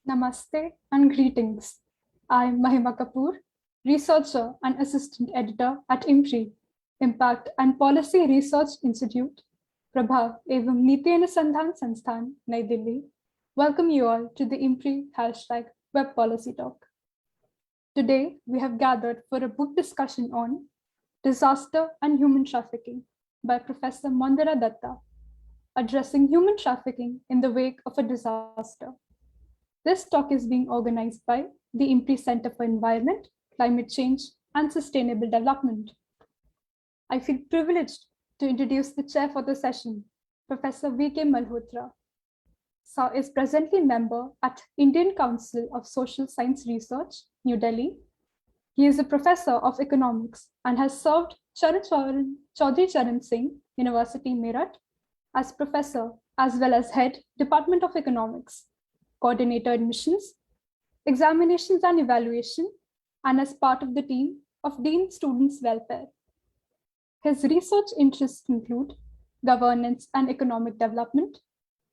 Namaste and greetings. I am Mahima Kapoor, researcher and assistant editor at IMPRI, Impact and Policy Research Institute, Prabha एवं नीति अनुसंधान संस्थान नई Delhi. Welcome you all to the IMPRI #Web Policy Talk. Today, we have gathered for a book discussion on Disaster and Human Trafficking by Professor Mondira Dutta, addressing human trafficking in the wake of a disaster. This talk is being organized by the IMPRI Center for Environment, Climate Change, and Sustainable Development. I feel privileged to introduce the chair for the session, Professor V. Malhotra. Sir is presently member at Indian Council of Social Science Research, New Delhi. He is a professor of economics and has served Chaudhry Charan Singh University, Meerut, as professor as well as head Department of Economics, coordinator admissions, examinations and evaluation, and as part of the team of Dean Students Welfare. His research interests include governance and economic development,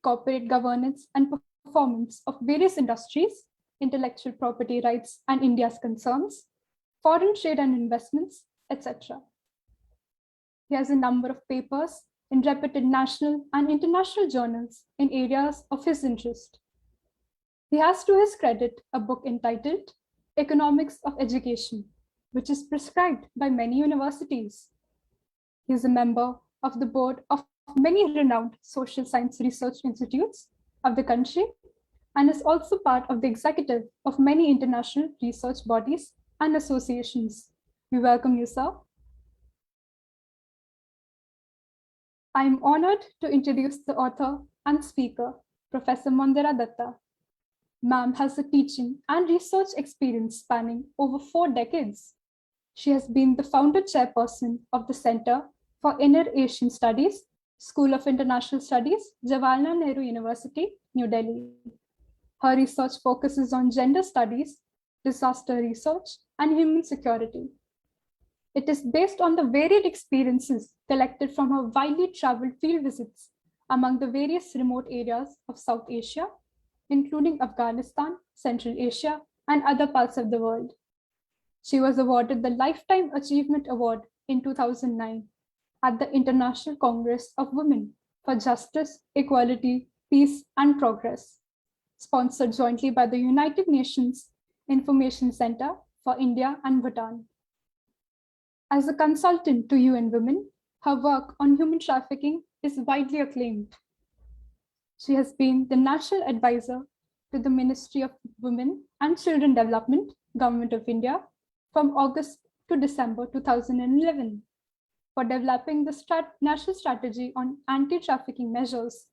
corporate governance and performance of various industries, intellectual property rights and India's concerns, foreign trade and investments, etc. He has a number of papers in reputed national and international journals in areas of his interest. He has to his credit a book entitled Economics of Education, which is prescribed by many universities. He is a member of the board of many renowned social science research institutes of the country and is also part of the executive of many international research bodies and associations. We welcome you, sir. I am honored to introduce the author and speaker, Professor Mondira Dutta. Ma'am has a teaching and research experience spanning over 4 decades. She has been the founder chairperson of the Center for Inner Asian Studies, School of International Studies, Jawaharlal Nehru University, New Delhi. Her research focuses on gender studies, disaster research, and human security. It is based on the varied experiences collected from her widely traveled field visits among the various remote areas of South Asia, including Afghanistan, Central Asia, and other parts of the world. She was awarded the Lifetime Achievement Award in 2009 at the International Congress of Women for Justice, Equality, Peace, and Progress, sponsored jointly by the United Nations Information Center for India and Bhutan. As a consultant to UN Women, her work on human trafficking is widely acclaimed. She has been the National Advisor to the Ministry of Women and Children Development, Government of India, from August to December 2011 for developing the national strategy on anti-trafficking measures.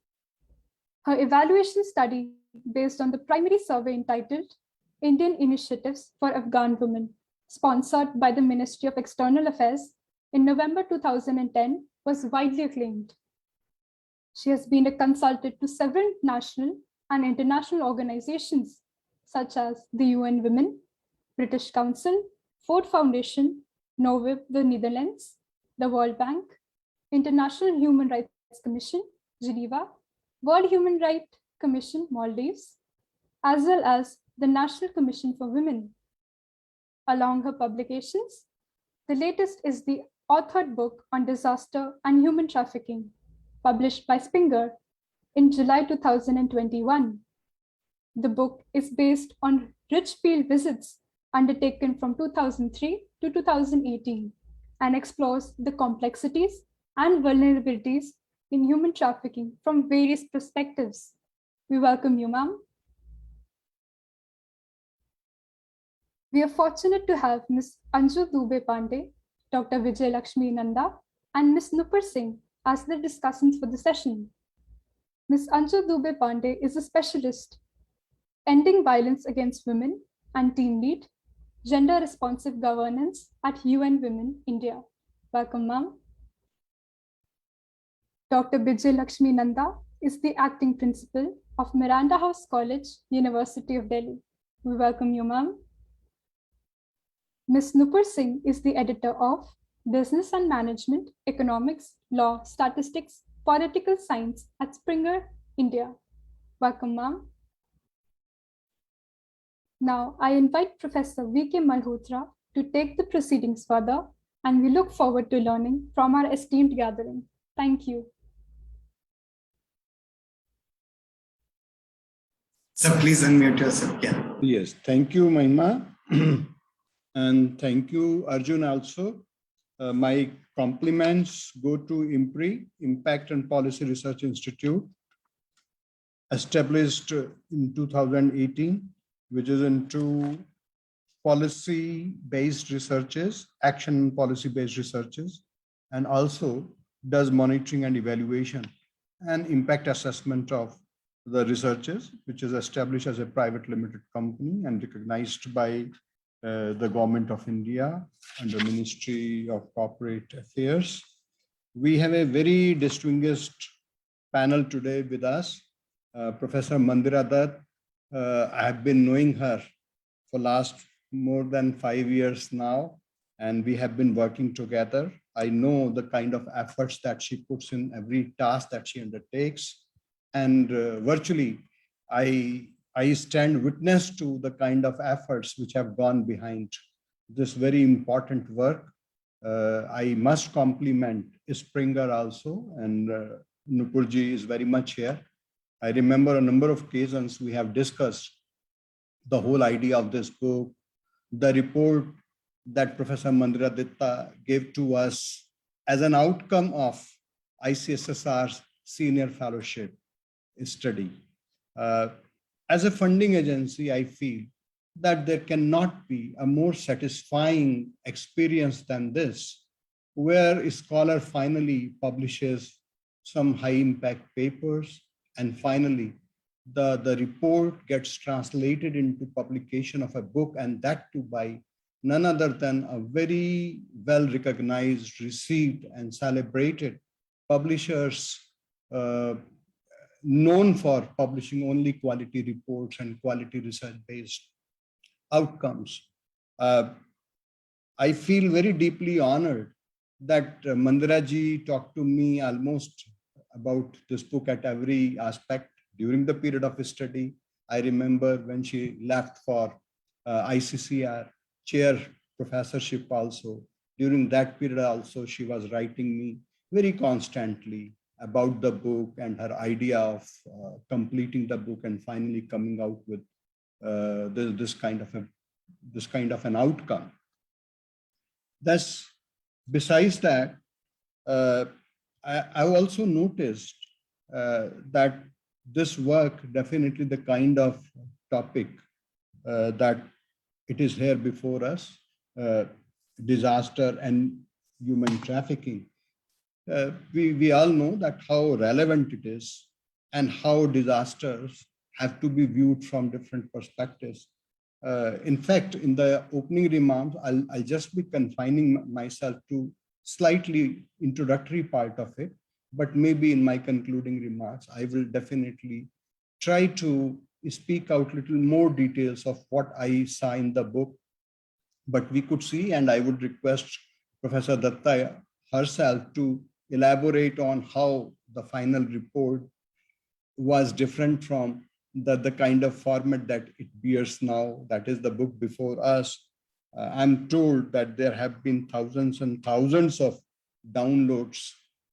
Her evaluation study based on the primary survey entitled Indian Initiatives for Afghan Women, sponsored by the Ministry of External Affairs in November 2010, was widely acclaimed. She has been a consultant to several national and international organizations such as the UN Women, British Council, Ford Foundation, NOVIB, the Netherlands, the World Bank, International Human Rights Commission, Geneva, World Human Rights Commission, Maldives, as well as the National Commission for Women. Along her publications, the latest is the authored book on disaster and human trafficking, published by Springer in July 2021. The book is based on rich field visits undertaken from 2003 to 2018 and explores the complexities and vulnerabilities in human trafficking from various perspectives. We welcome you, ma'am. We are fortunate to have Ms. Anju Dubey Pandey, Dr. Vijay Lakshmi Nanda, and Ms. Nupur Singh as the discussants for the session. Ms. Anju Dubey Pandey is a specialist ending violence against women and team lead, gender responsive governance at UN Women, India. Welcome, ma'am. Dr. Vijay Lakshmi Nanda is the acting principal of Miranda House College, University of Delhi. We welcome you, ma'am. Ms. Nupur Singh is the editor of Business and Management, Economics, Law, Statistics, Political Science at Springer, India. Welcome, ma'am. Now, I invite Professor V.K. Malhotra to take the proceedings further, and we look forward to learning from our esteemed gathering. Thank you. So please unmute yourself. Yeah. Yes, thank you, Mahima. And thank you, Arjun, also. My compliments go to IMPRI, Impact and Policy Research Institute, established in 2018, which is into policy-based researches, action and policy-based researches, and also does monitoring and evaluation and impact assessment of the researches, which is established as a private limited company and recognized by the Government of India and the Ministry of Corporate Affairs. We have a very distinguished panel today with us, Professor Mondira Dutta. I have been knowing her for last more than 5 years now, and we have been working together. I know the kind of efforts that she puts in every task that she undertakes, and virtually I stand witness to the kind of efforts which have gone behind this very important work. I must compliment Springer also, and Nupurji is very much here. I remember a number of occasions we have discussed the whole idea of this book, the report that Professor Mondira Dutta gave to us as an outcome of ICSSR's senior fellowship study. As a funding agency, I feel that there cannot be a more satisfying experience than this, where a scholar finally publishes some high impact papers, and finally the report gets translated into publication of a book, and that too by none other than a very well recognized, received and celebrated publishers known for publishing only quality reports and quality research based outcomes. I feel very deeply honored that Mandira ji talked to me almost about this book at every aspect during the period of study. I remember when she left for ICCR chair professorship also. During that period also, she was writing me very constantly about the book and her idea of completing the book and finally coming out with this kind of an outcome. Thus, besides that, I also noticed that this work, definitely the kind of topic that it is here before us, disaster and human trafficking. We all know that how relevant it is and how disasters have to be viewed from different perspectives. In fact, in the opening remarks, I'll just be confining myself to slightly introductory part of it, but maybe in my concluding remarks, I will definitely try to speak out little more details of what I saw in the book. But we could see, and I would request Professor Dutta herself to elaborate on how the final report was different from the kind of format that it bears now, that is the book before us. I'm told that there have been thousands and thousands of downloads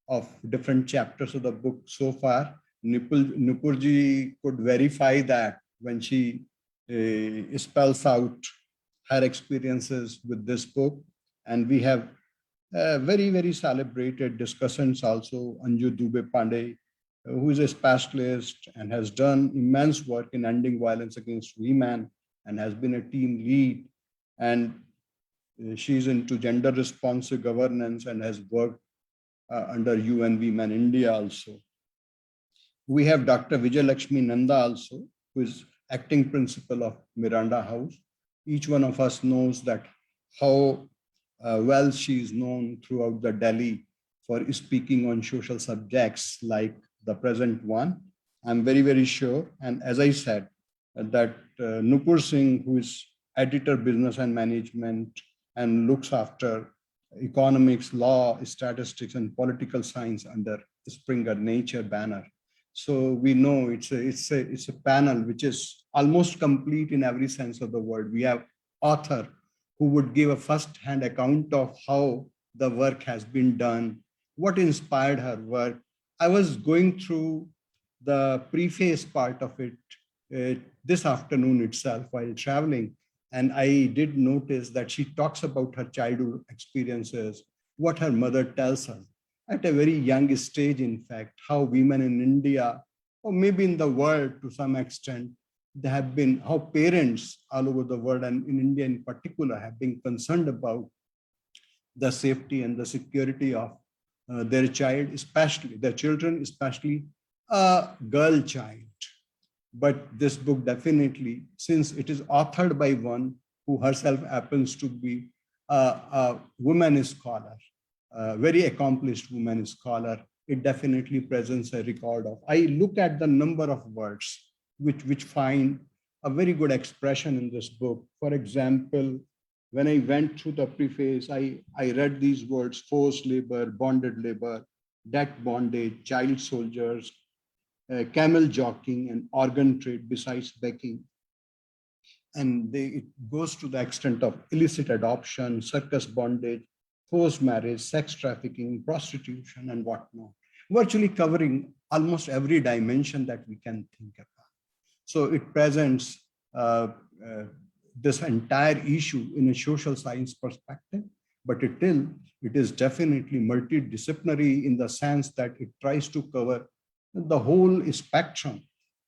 of different chapters of the book so far. Nupurji could verify that when she spells out her experiences with this book. And we have very, very celebrated discussants also, Anju, Dubey, Pandey, who is a specialist and has done immense work in ending violence against women and has been a team lead. And she's into gender responsive governance and has worked under UN Women India also. We have Dr. Vijay Lakshmi Nanda also, who is acting principal of Miranda House. Each one of us knows that how well she is known throughout the Delhi for speaking on social subjects like the present one. I'm very, very sure. And as I said, that Nupur Singh, who is editor, business and management, and looks after economics, law, statistics, and political science under Springer Nature banner. So we know it's a panel which is almost complete in every sense of the word. We have author who would give a first-hand account of how the work has been done, what inspired her work. I was going through the preface part of it this afternoon itself while traveling, and I did notice that she talks about her childhood experiences, what her mother tells her at a very young stage, in fact, how women in India, or maybe in the world to some extent, they have been, how parents all over the world and in India in particular have been concerned about the safety and the security of their child, especially their children, especially a girl child. But this book definitely, since it is authored by one who herself happens to be a woman scholar, a very accomplished woman scholar, it definitely presents a record of. I look at the number of words which find a very good expression in this book. For example, when I went through the preface, I read these words: forced labor, bonded labor, debt bondage, child soldiers, camel jockeying, and organ trade besides begging. And it goes to the extent of illicit adoption, circus bondage, forced marriage, sex trafficking, prostitution, and whatnot, virtually covering almost every dimension that we can think about. So it presents this entire issue in a social science perspective, but it is definitely multidisciplinary in the sense that it tries to cover the whole spectrum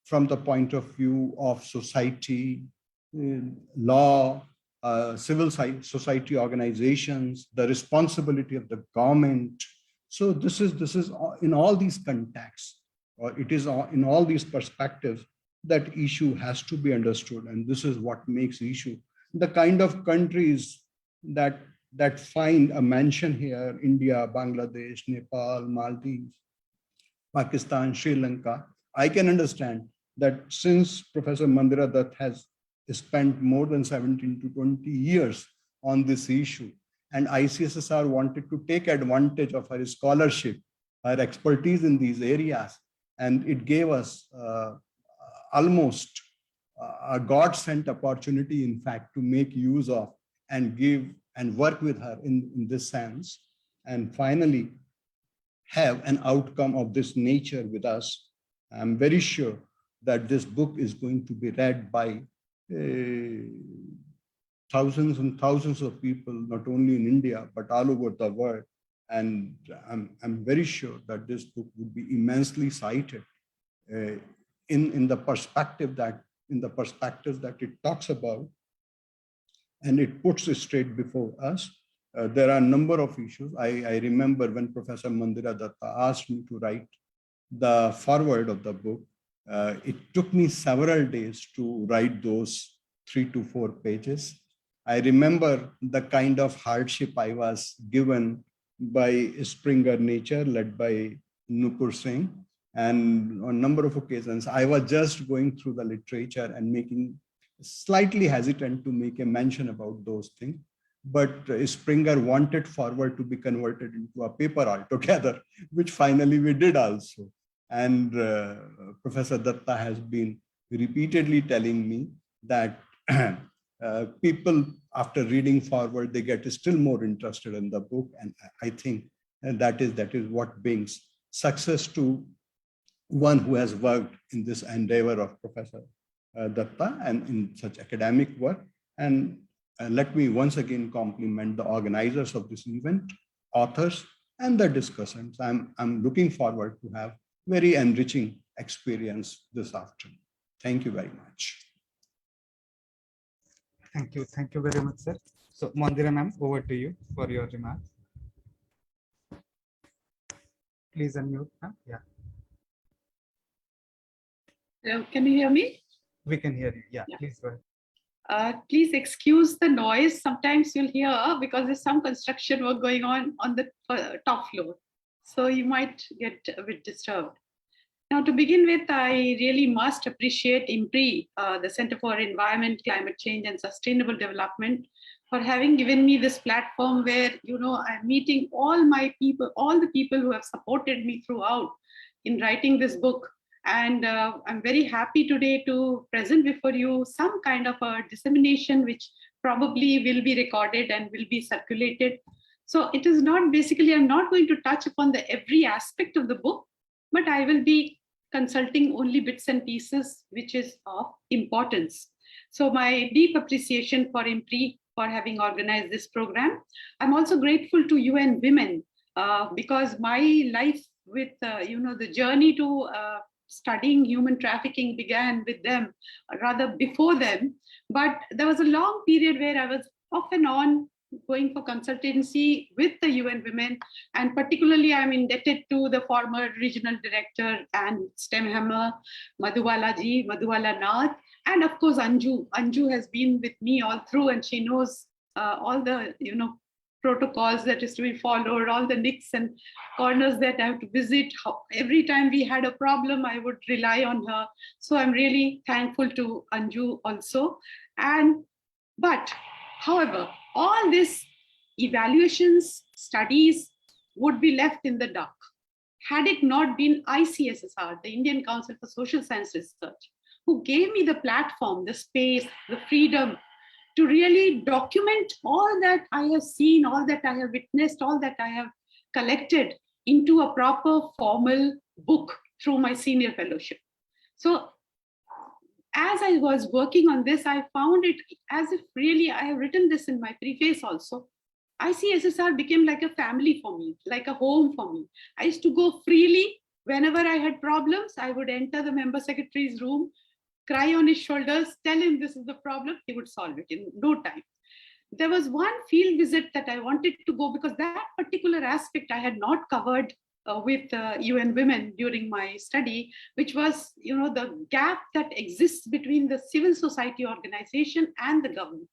from the point of view of society, law, civil society organizations, the responsibility of the government. So this is in all these contexts, or it is in all these perspectives that issue has to be understood. And this is what makes issue. The kind of countries that find a mention here: India, Bangladesh, Nepal, Maldives, Pakistan, Sri Lanka. I can understand that since Professor Mondira Dutta has spent more than 17 to 20 years on this issue, and ICSSR wanted to take advantage of her scholarship, her expertise in these areas, and it gave us almost a God-sent opportunity, in fact, to make use of and give and work with her in this sense, and finally have an outcome of this nature with us. I'm very sure that this book is going to be read by thousands and thousands of people, not only in India, but all over the world. And I'm very sure that this book would be immensely cited in the perspectives that it talks about, and it puts it straight before us. There are a number of issues. I remember when Professor Mondira Dutta asked me to write the foreword of the book, it took me several days to write those 3 to 4 pages. I remember the kind of hardship I was given by Springer Nature, led by Nupur Singh. And on a number of occasions, I was just going through the literature and making slightly hesitant to make a mention about those things. But Springer wanted forward to be converted into a paper altogether, which finally we did also. And Professor Dutta has been repeatedly telling me that people, after reading forward, they get still more interested in the book. And I think that is what brings success to one who has worked in this endeavor of Professor Dutta and in such academic work. And let me once again compliment the organizers of this event, authors, and the discussants. I'm looking forward to have very enriching experience this afternoon. Thank you very much. Thank you very much, sir. So Mondira ma'am, over to you for your remarks. Please unmute, ma'am. Yeah. Hello, can you hear me? We can hear you. Yeah, please go ahead. Please excuse the noise. Sometimes you'll hear because there's some construction work going on the top floor. So you might get a bit disturbed. Now, to begin with, I really must appreciate IMPRI, the Center for Environment, Climate Change and Sustainable Development, for having given me this platform where, I'm meeting all my people, all the people who have supported me throughout in writing this book. And I'm very happy today to present before you some kind of a dissemination which probably will be recorded and will be circulated. So it is not basically, I'm not going to touch upon every aspect of the book, but I will be consulting only bits and pieces which is of importance. So my deep appreciation for IMPRI for having organized this program. I'm also grateful to UN Women because my life with, the journey to studying human trafficking began with them, rather before them. But there was a long period where I was off and on going for consultancy with the UN Women, and particularly I'm indebted to the former regional director and STEM hammer, Madhuwala Nath, and of course Anju. Anju has been with me all through, and she knows all the protocols that is to be followed, all the nicks and corners that I have to visit. Every time we had a problem, I would rely on her. So I'm really thankful to Anju also. But however, all these evaluations, studies would be left in the dark. Had it not been ICSSR, the Indian Council for Social Science Research, who gave me the platform, the space, the freedom to really document all that I have seen, all that I have witnessed, all that I have collected into a proper formal book through my senior fellowship. So as I was working on this, I found it as if really, I have written this in my preface also, ICSSR became like a family for me, like a home for me. I used to go freely. Whenever I had problems, I would enter the member secretary's room, cry on his shoulders, tell him this is the problem, he would solve it in no time. There was one field visit that I wanted to go because that particular aspect I had not covered with UN Women during my study, which was, the gap that exists between the civil society organization and the government,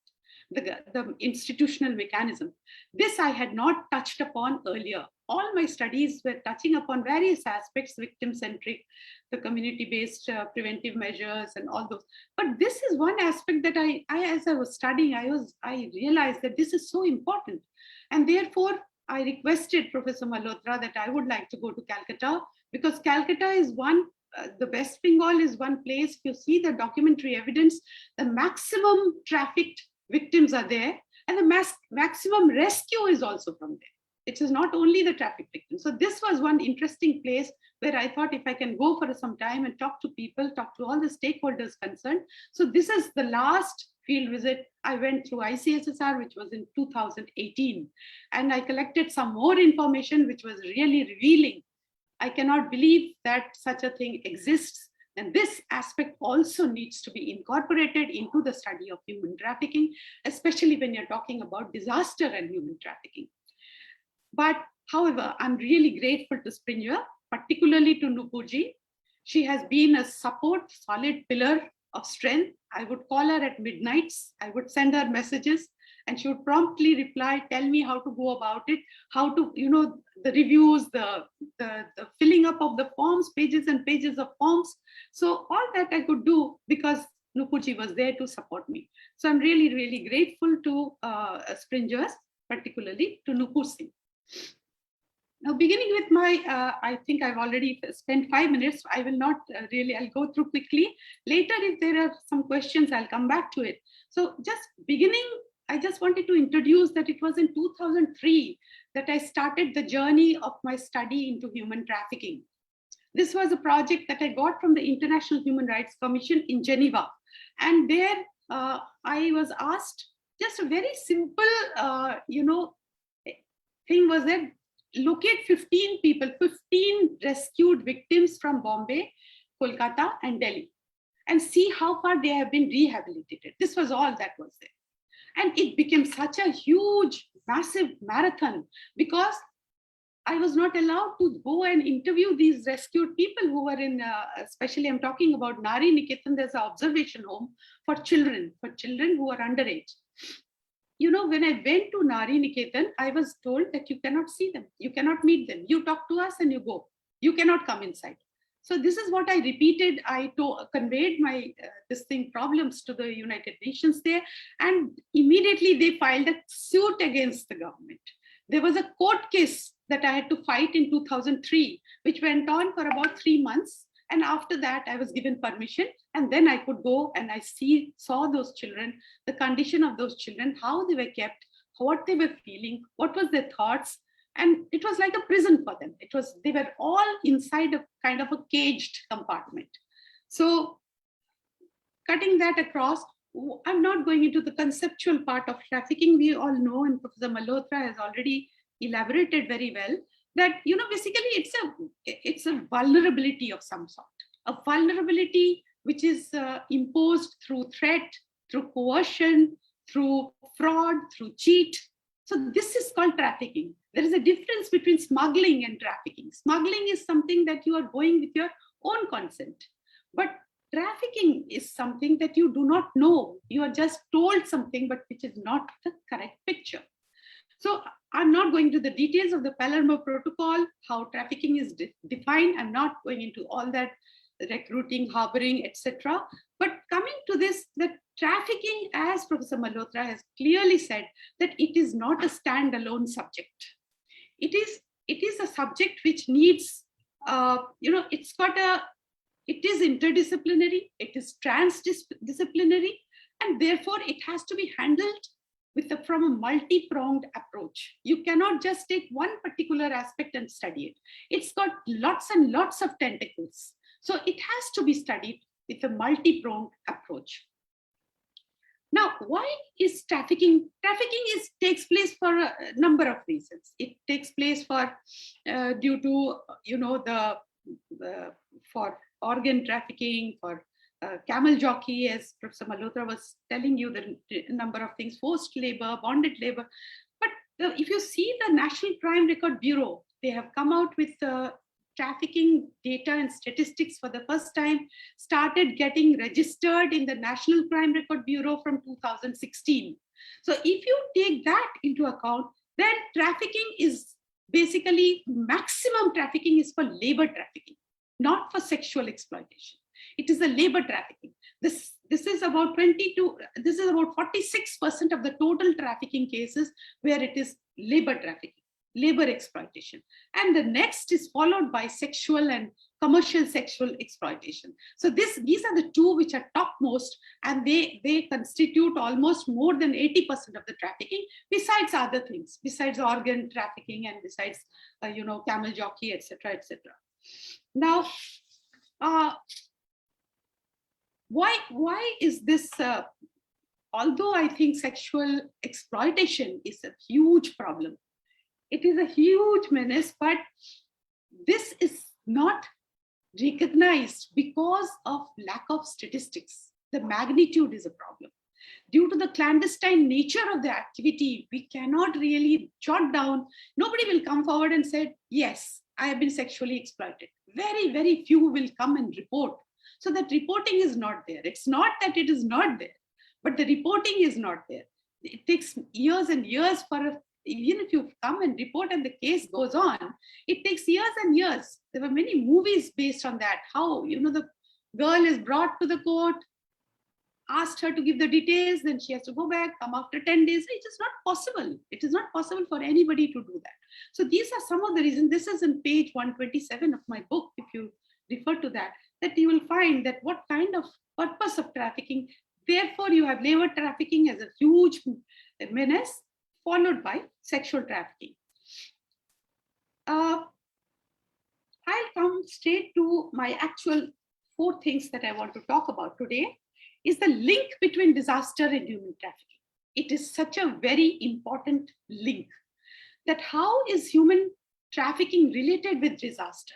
the institutional mechanism. This I had not touched upon earlier. All my studies were touching upon various aspects, victim-centric, the community-based preventive measures and all those. But this is one aspect that I as I was studying, I realized that this is so important. And therefore, I requested Professor Malhotra that I would like to go to Calcutta, because Calcutta is one, the West Bengal is one place, if you see the documentary evidence, the maximum trafficked victims are there, and the maximum rescue is also from there. It is not only the traffic victims. So this was one interesting place where I thought if I can go for some time and talk to people, talk to all the stakeholders concerned. So this is the last field visit I went through ICSSR, which was in 2018. And I collected some more information, which was really revealing. I cannot believe that such a thing exists. And this aspect also needs to be incorporated into the study of human trafficking, especially when you're talking about disaster and human trafficking. But however, I'm really grateful to Springer, particularly to Nupurji. She has been a support, solid pillar of strength. I would call her at midnights. I would send her messages and she would promptly reply, tell me how to go about it, how to, the reviews, the filling up of the forms, pages and pages of forms. So all that I could do because Nupurji was there to support me. So I'm really, really grateful to Springers, particularly to Nupur Singh. Now, beginning with my, I think I've already spent 5 minutes. I will not I'll go through quickly. Later, if there are some questions, I'll come back to it. So just beginning, I just wanted to introduce that it was in 2003 that I started the journey of my study into human trafficking. This was a project that I got from the International Human Rights Commission in Geneva. And there I was asked just a very simple, thing was that locate 15 people, 15 rescued victims from Bombay, Kolkata, and Delhi, and see how far they have been rehabilitated. This was all that was there. And it became such a huge, massive marathon because I was not allowed to go and interview these rescued people who were in, especially I'm talking about Nari Niketan, there's an observation home for children who are underage. When I went to Nari Niketan, I was told that you cannot see them, you cannot meet them. You talk to us and you go. You cannot come inside. So this is what I repeated. I conveyed my problems to the United Nations there, and immediately they filed a suit against the government. There was a court case that I had to fight in 2003, which went on for about 3 months. And after that, I was given permission, and then I could go and I saw those children, the condition of those children, how they were kept, what they were feeling, what was their thoughts. And it was like a prison for them. They were all inside a kind of a caged compartment. So cutting that across, I'm not going into the conceptual part of trafficking. We all know, and Professor Malhotra has already elaborated very well, that basically it's a vulnerability of some sort, a vulnerability which is imposed through threat, through coercion, through fraud, through cheat. So this is called trafficking. There is a difference between smuggling and trafficking. Smuggling is something that you are going with your own consent, but trafficking is something that you do not know. You are just told something, but which is not the correct picture. So I'm not going to the details of the Palermo Protocol, how trafficking is defined. I'm not going into all that, recruiting, harboring, etc. But coming to this, that trafficking, as Professor Malhotra has clearly said, that it is not a standalone subject. It is a subject which needs, it is interdisciplinary, it is transdisciplinary, and therefore it has to be handled from a multi-pronged approach. You cannot just take one particular aspect and study it. It's got lots and lots of tentacles. So it has to be studied with a multi-pronged approach. Now, why is trafficking? Trafficking takes place for a number of reasons. It takes place due to, for organ trafficking, for camel jockey, as Professor Malhotra was telling you, the number of things, forced labor, bonded labor. But if you see the National Crime Record Bureau, they have come out with trafficking data and statistics for the first time, started getting registered in the National Crime Record Bureau from 2016. So if you take that into account, then trafficking is basically, maximum trafficking is for labor trafficking, not for sexual exploitation. It is a labor trafficking. This is about 46% of the total trafficking cases where it is labor trafficking, labor exploitation. And the next is followed by sexual and commercial sexual exploitation. So these are the two which are topmost, and they constitute almost more than 80% of the trafficking, besides other things, besides organ trafficking and besides, camel jockey, etc., etc. Now, why is this, although I think sexual exploitation is a huge problem, it is a huge menace, but this is not recognized because of lack of statistics. The magnitude is a problem. Due to the clandestine nature of the activity, we cannot really jot down. Nobody will come forward and say, yes, I have been sexually exploited. Very, very few will come and report. So that reporting is not there. It's not that it is not there, but the reporting is not there. It takes years and years even if you come and report and the case goes on, it takes years and years. There were many movies based on that, how, the girl is brought to the court, asked her to give the details, then she has to go back, come after 10 days. It is not possible. It is not possible for anybody to do that. So these are some of the reasons. This is in page 127 of my book, if you refer to that you will find that what kind of purpose of trafficking. Therefore, you have labor trafficking as a huge menace, followed by sexual trafficking. I'll come straight to my actual 4 things that I want to talk about today, is the link between disaster and human trafficking. It is such a very important link, that how is human trafficking related with disaster?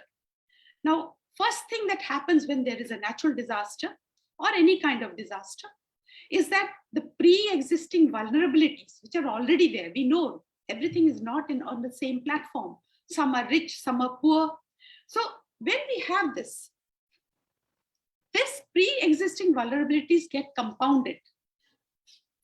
Now, first thing that happens when there is a natural disaster or any kind of disaster is that the pre-existing vulnerabilities, which are already there, we know everything is not on the same platform. Some are rich, some are poor. So when we have this pre-existing vulnerabilities get compounded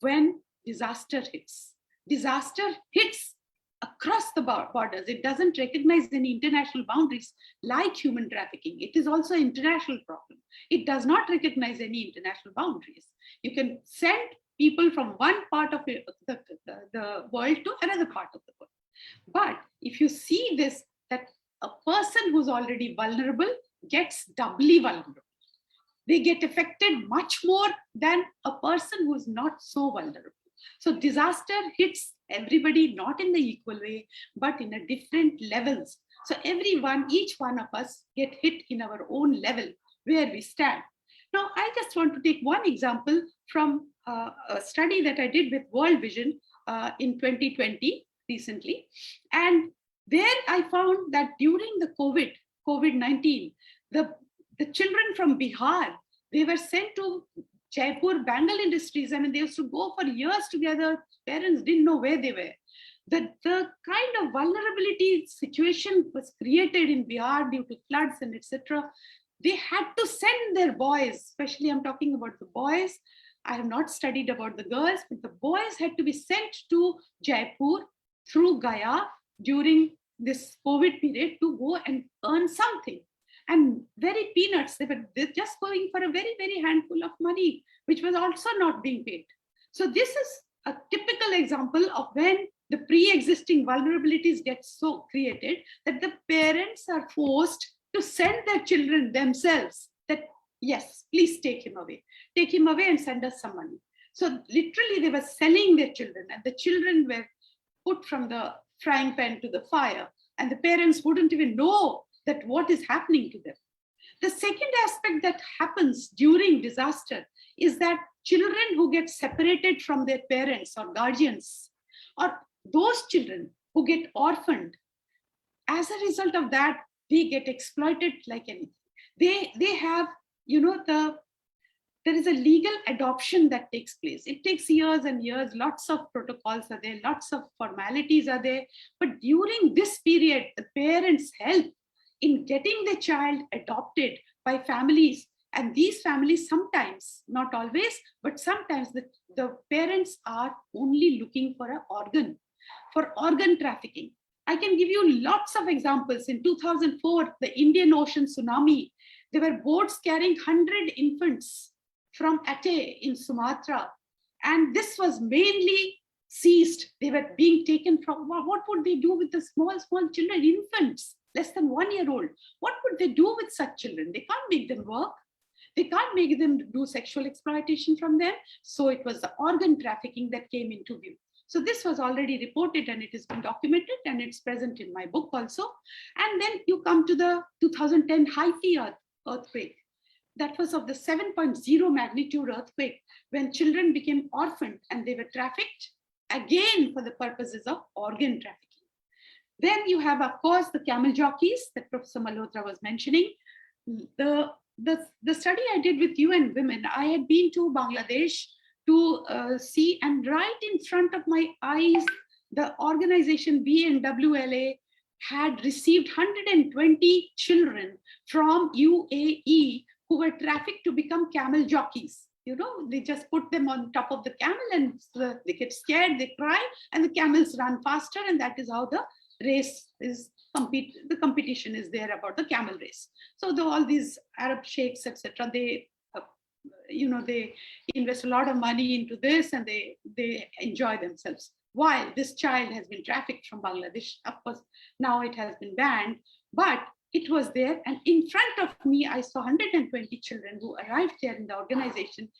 when disaster hits. Disaster hits across the borders. It doesn't recognize any international boundaries like human trafficking. It is also an international problem. It does not recognize any international boundaries. You can send people from one part of the world to another part of the world. But if you see this, that a person who's already vulnerable gets doubly vulnerable. They get affected much more than a person who is not so vulnerable. So disaster hits everybody, not in the equal way, but in a different levels. So each one of us get hit in our own level where we stand. Now, I just want to take one example from a study that I did with World Vision in 2020 recently. And there I found that during the COVID-19, the children from Bihar, they were sent to Jaipur Bangle Industries. I mean, they used to go for years together. Parents didn't know where they were. The kind of vulnerability situation was created in Bihar due to floods and etc. They had to send their boys, especially I'm talking about the boys. I have not studied about the girls, but the boys had to be sent to Jaipur through Gaya during this COVID period to go and earn something. And very peanuts, they're just going for a very, very handful of money, which was also not being paid. So this is a typical example of when the pre-existing vulnerabilities get so created that the parents are forced to send their children themselves that, yes, please take him away and send us some money. So literally they were selling their children, and the children were put from the frying pan to the fire, and the parents wouldn't even know that what is happening to them. The second aspect that happens during disaster is that children who get separated from their parents or guardians, or those children who get orphaned, as a result of that, they get exploited like anything. They have, there is a legal adoption that takes place. It takes years and years, lots of protocols are there, lots of formalities are there. But during this period, the parents help in getting the child adopted by families. And these families sometimes, not always, but sometimes the parents are only looking for an organ, for organ trafficking. I can give you lots of examples. In 2004, the Indian Ocean tsunami, there were boats carrying 100 infants from Aceh in Sumatra. And this was mainly seized. They were being taken from, what would they do with the small children, infants, less than 1 year old? What would they do with such children? They can't make them work. They can't make them do sexual exploitation from them. So it was the organ trafficking that came into view. So this was already reported and it has been documented and it's present in my book also. And then you come to the 2010 Haiti earthquake. That was of the 7.0 magnitude earthquake when children became orphaned and they were trafficked again for the purposes of organ trafficking. Then you have, of course, the camel jockeys that Professor Malhotra was mentioning. The study I did with UN Women, I had been to Bangladesh to see, and right in front of my eyes, the organization BNWLA had received 120 children from UAE who were trafficked to become camel jockeys. You know, they just put them on top of the camel and they get scared, they cry, and the camels run faster, and that is how the race is the competition is there about the camel race. So all these Arab sheikhs, etc., they invest a lot of money into this and they enjoy themselves. While this child has been trafficked from Bangladesh, of course, now it has been banned, but it was there. And in front of me, I saw 120 children who arrived there in the organization,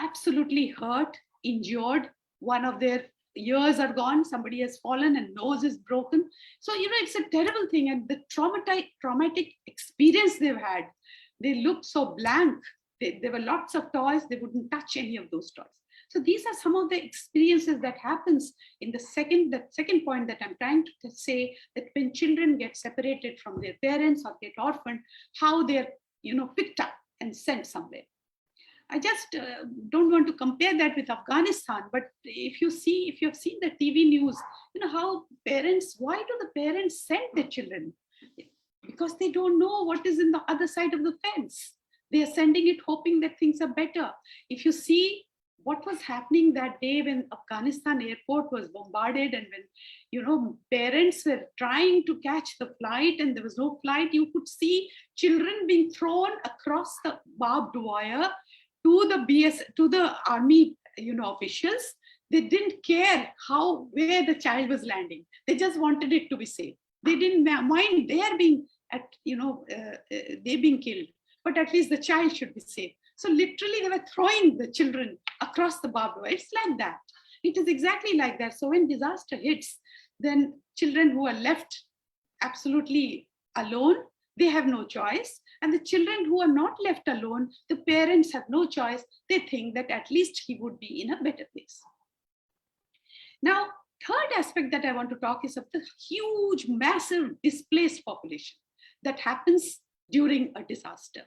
absolutely hurt, injured. One of their ears are gone, somebody has fallen and nose is broken. So, it's a terrible thing. And the traumatic experience they've had, they looked so blank. There were lots of toys, they wouldn't touch any of those toys. So these are some of the experiences that happens in the second point that I'm trying to say, that when children get separated from their parents or get orphaned, how they're, picked up and sent somewhere. I just don't want to compare that with Afghanistan, but if you have seen the TV news, how why do the parents send their children? Because they don't know what is in the other side of the fence. They are sending it hoping that things are better. If you see what was happening that day when Afghanistan airport was bombarded and when, parents were trying to catch the flight and there was no flight, you could see children being thrown across the barbed wire to the army, officials. They didn't care where the child was landing. They just wanted it to be safe. They didn't mind they are being at, they being killed, but at least the child should be safe. So literally they were throwing the children across the barbed wire. It's like that. It is exactly like that. So when disaster hits, then children who are left absolutely alone, they have no choice. And the children who are not left alone, the parents have no choice. They think that at least he would be in a better place. Now, third aspect that I want to talk is of the huge, massive displaced population that happens during a disaster.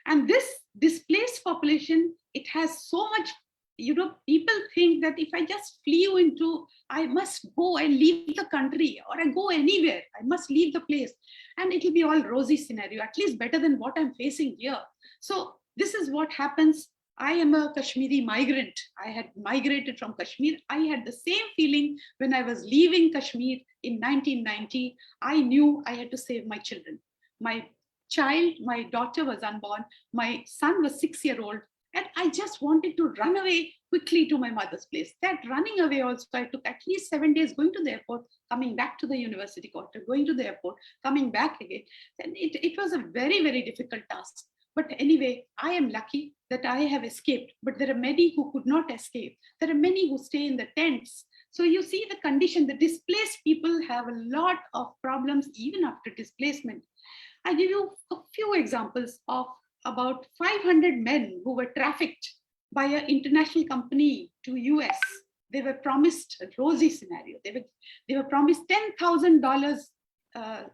And this displaced population, it has so much, people think that if I just flee into, I must go and leave the country, or I go anywhere, I must leave the place, and it will be all rosy scenario, at least better than what I'm facing here. So this is what happens. I am a Kashmiri migrant. I had migrated from Kashmir. I had the same feeling when I was leaving Kashmir in 1990. I knew I had to save my children. My daughter was unborn. My son was 6-year-old. And I just wanted to run away quickly to my mother's place. That running away also, I took at least 7 days going to the airport, coming back to the university quarter, going to the airport, coming back again. And it was a very, very difficult task. But anyway, I am lucky that I have escaped, but there are many who could not escape. There are many who stay in the tents. So you see the condition, the displaced people have a lot of problems even after displacement. I give you a few examples of about 500 men who were trafficked by an international company to US. They were promised a rosy scenario. They were promised $10,000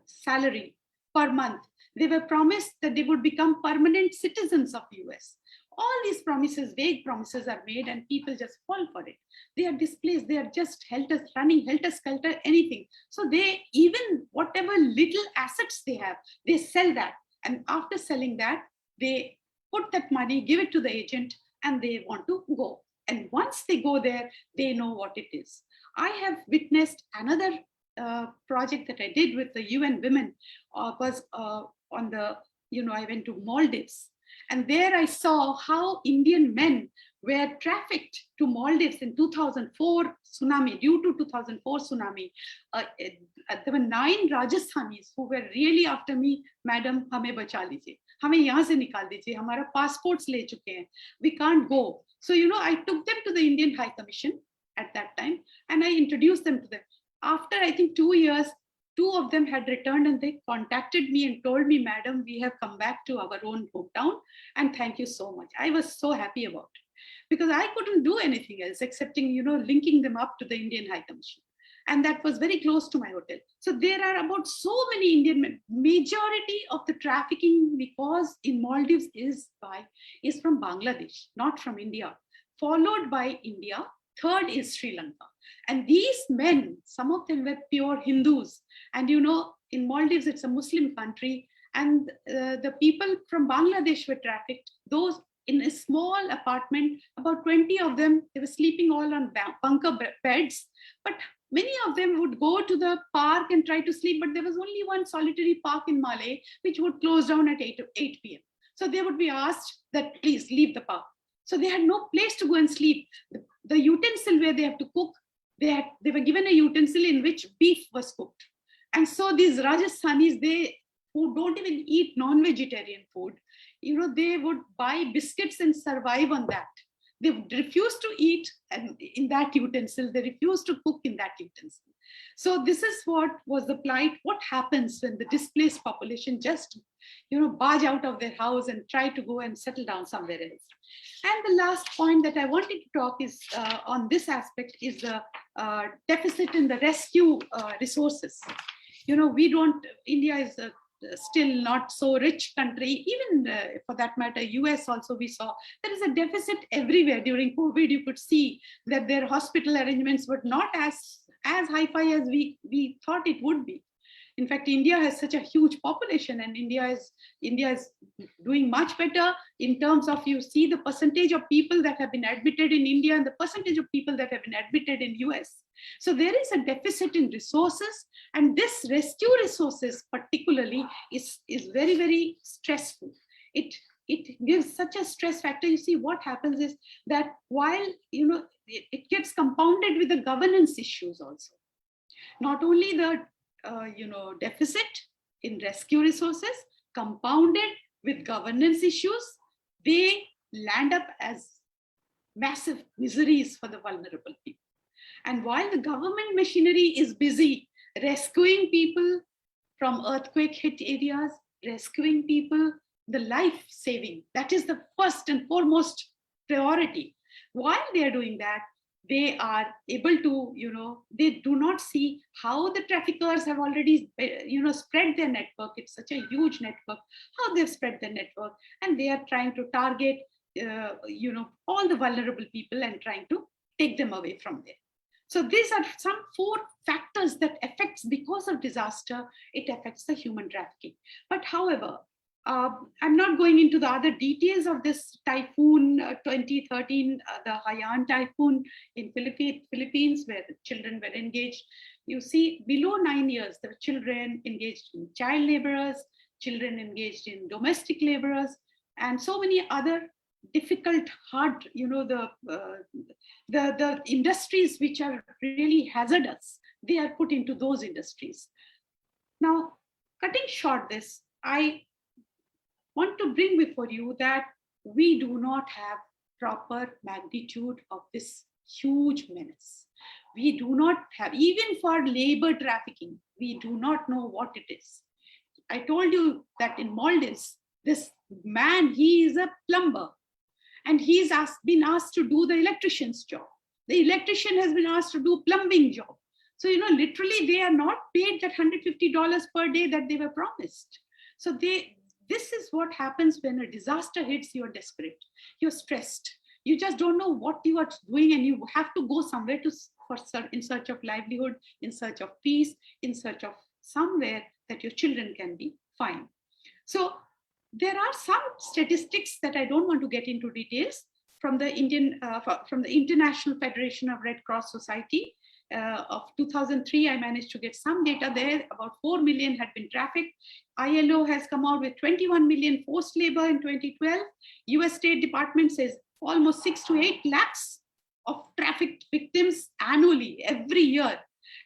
salary per month. They were promised that they would become permanent citizens of US. All these promises, vague promises, are made, and people just fall for it. They are displaced. They are just running helter-skelter, anything. So they, even whatever little assets they have, they sell that. And after selling that, they put that money, give it to the agent, and they want to go. And once they go there, they know what it is. I have witnessed another project that I did with the UN Women, was on the, I went to Maldives. And there I saw how Indian men were trafficked to Maldives in 2004 tsunami, due to 2004 tsunami. There were 9 Rajasthanis who were really after me, Madam, hame bacha lijiye, hame yahan se nikal dijiye, hamara passports le chuke hain, we can't go. So, I took them to the Indian High Commission at that time, and I introduced them to them. After, I think, 2 years, 2 of them had returned, and they contacted me and told me, Madam, we have come back to our own hometown, and thank you so much. I was so happy about it, because I couldn't do anything else excepting, linking them up to the Indian High Commission. And that was very close to my hotel. So there are about so many Indian men. Majority of the trafficking we cause in Maldives is from Bangladesh, not from India, followed by India. Third is Sri Lanka. And these men, some of them were pure Hindus. And in Maldives, it's a Muslim country. And the people from Bangladesh were trafficked. Those in a small apartment, about 20 of them, they were sleeping all on bunker beds. But many of them would go to the park and try to sleep. But there was only one solitary park in Malé, which would close down at 8 p.m. So they would be asked that, please leave the park. So they had no place to go and sleep. The utensil where they have to cook, they were given a utensil in which beef was cooked. And so these Rajasthanis, who don't even eat non-vegetarian food, they would buy biscuits and survive on that. They refuse to eat in that utensil. They refuse to cook in that utensil. So this is what was the plight. What happens when the displaced population just, barge out of their house and try to go and settle down somewhere else. And the last point that I wanted to talk is on this aspect is the deficit in the rescue resources. India is still not so rich country, even for that matter, US also we saw there is a deficit everywhere. During COVID, you could see that their hospital arrangements were not as hi-fi as we thought it would be. In fact, India has such a huge population, and India is doing much better in terms of, you see the percentage of people that have been admitted in India and the percentage of people that have been admitted in US. So there is a deficit in resources, and this rescue resources particularly is very, very stressful. It gives such a stress factor. You see, what happens is that while, it gets compounded with the governance issues also. Not only the deficit, in rescue resources, compounded with governance issues, they land up as massive miseries for the vulnerable people. And while the government machinery is busy rescuing people from earthquake hit areas, rescuing people, the life saving, that is the first and foremost priority. While they are doing that, they are able to, they do not see how the traffickers have already, spread their network. It's such a huge network, how they've spread their network, and they are trying to target, all the vulnerable people and trying to take them away from there. So these are some 4 factors that affects, because of disaster, it affects the human trafficking. But however, I'm not going into the other details of this typhoon 2013, the Haiyan typhoon in Philippines, where the children were engaged. You see, below 9 years, there were children engaged in child laborers, children engaged in domestic laborers, and so many other difficult, hard, the industries which are really hazardous, they are put into those industries. Now, cutting short this, I want to bring before you that we do not have proper magnitude of this huge menace. We do not have, even for labor trafficking, we do not know what it is. I told you that in Maldives, this man, he is a plumber, and he's been asked to do the electrician's job. The electrician has been asked to do plumbing job. So, literally they are not paid that $150 per day that they were promised. So this is what happens when a disaster hits. You are desperate, you're stressed, you just don't know what you are doing, and you have to go somewhere in search of livelihood, in search of peace, in search of somewhere that your children can be fine. So there are some statistics that I don't want to get into details from the International Federation of Red Cross Society. Of 2003, I managed to get some data there. About 4 million had been trafficked. ILO has come out with 21 million forced labor in 2012. US State Department says almost 6 to 8 lakhs of trafficked victims annually, every year.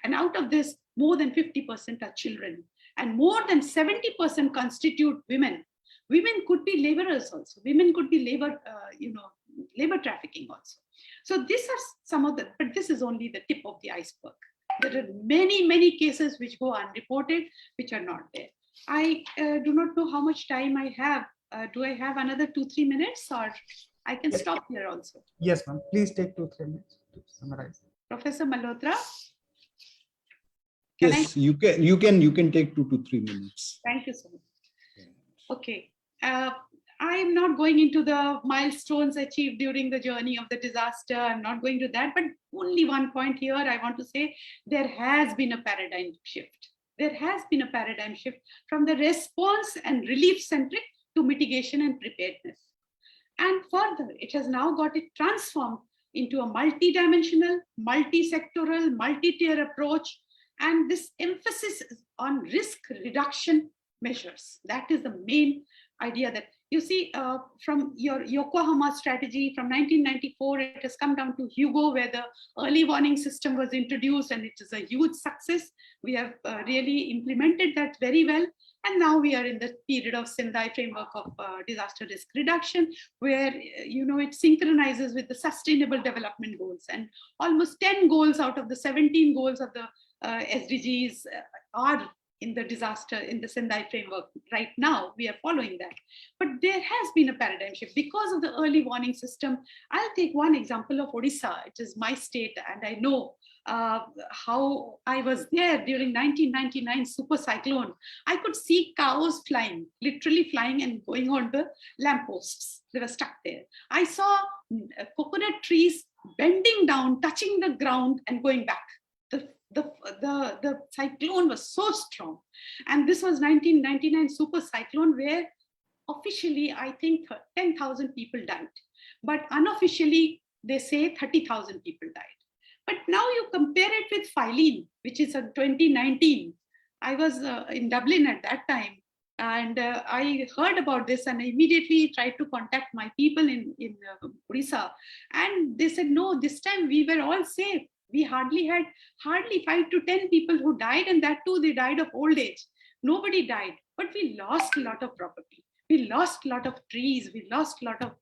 And out of this, more than 50% are children, and more than 70% constitute women. Women could be laborers also. Women could be labor trafficking also. So these are some of the, but this is only the tip of the iceberg. There are many, many cases which go unreported, which are not there. I do not know how much time I have. Do I have another 2-3 minutes, or I can stop here also? Yes, ma'am. Please take 2-3 minutes to summarize. Professor Malhotra? Yes, you can take 2 to 3 minutes. Thank you so much. Okay. I am not going into the milestones achieved during the journey of the disaster. I'm not going to that, but only one point here I want to say, there has been a paradigm shift. There has been a paradigm shift from the response and relief centric to mitigation and preparedness. And further, it has now got it transformed into a multi-dimensional, multi-sectoral, multi-tier approach. And this emphasis on risk reduction measures. That is the main idea that you see from your Yokohama strategy from 1994, it has come down to Hugo, where the early warning system was introduced, and it is a huge success. We have really implemented that very well. And now we are in the period of Sendai framework of disaster risk reduction, where it synchronizes with the sustainable development goals, and almost 10 goals out of the 17 goals of the SDGs are in the Sendai framework. Right now, we are following that. But there has been a paradigm shift because of the early warning system. I'll take one example of Odisha. It is my state, and I know how I was there during 1999 super cyclone. I could see cows flying, literally flying and going on the lampposts. They were stuck there. I saw coconut trees bending down, touching the ground and going back. The cyclone was so strong. And this was 1999 super cyclone, where officially, I think 10,000 people died. But unofficially, they say 30,000 people died. But now you compare it with Phylline, which is in 2019. I was in Dublin at that time, and I heard about this, and I immediately tried to contact my people in Odisha. And they said, no, this time we were all safe. We hardly 5 to 10 people who died, and that too, they died of old age. Nobody died, but we lost a lot of property. We lost a lot of trees. We lost a lot of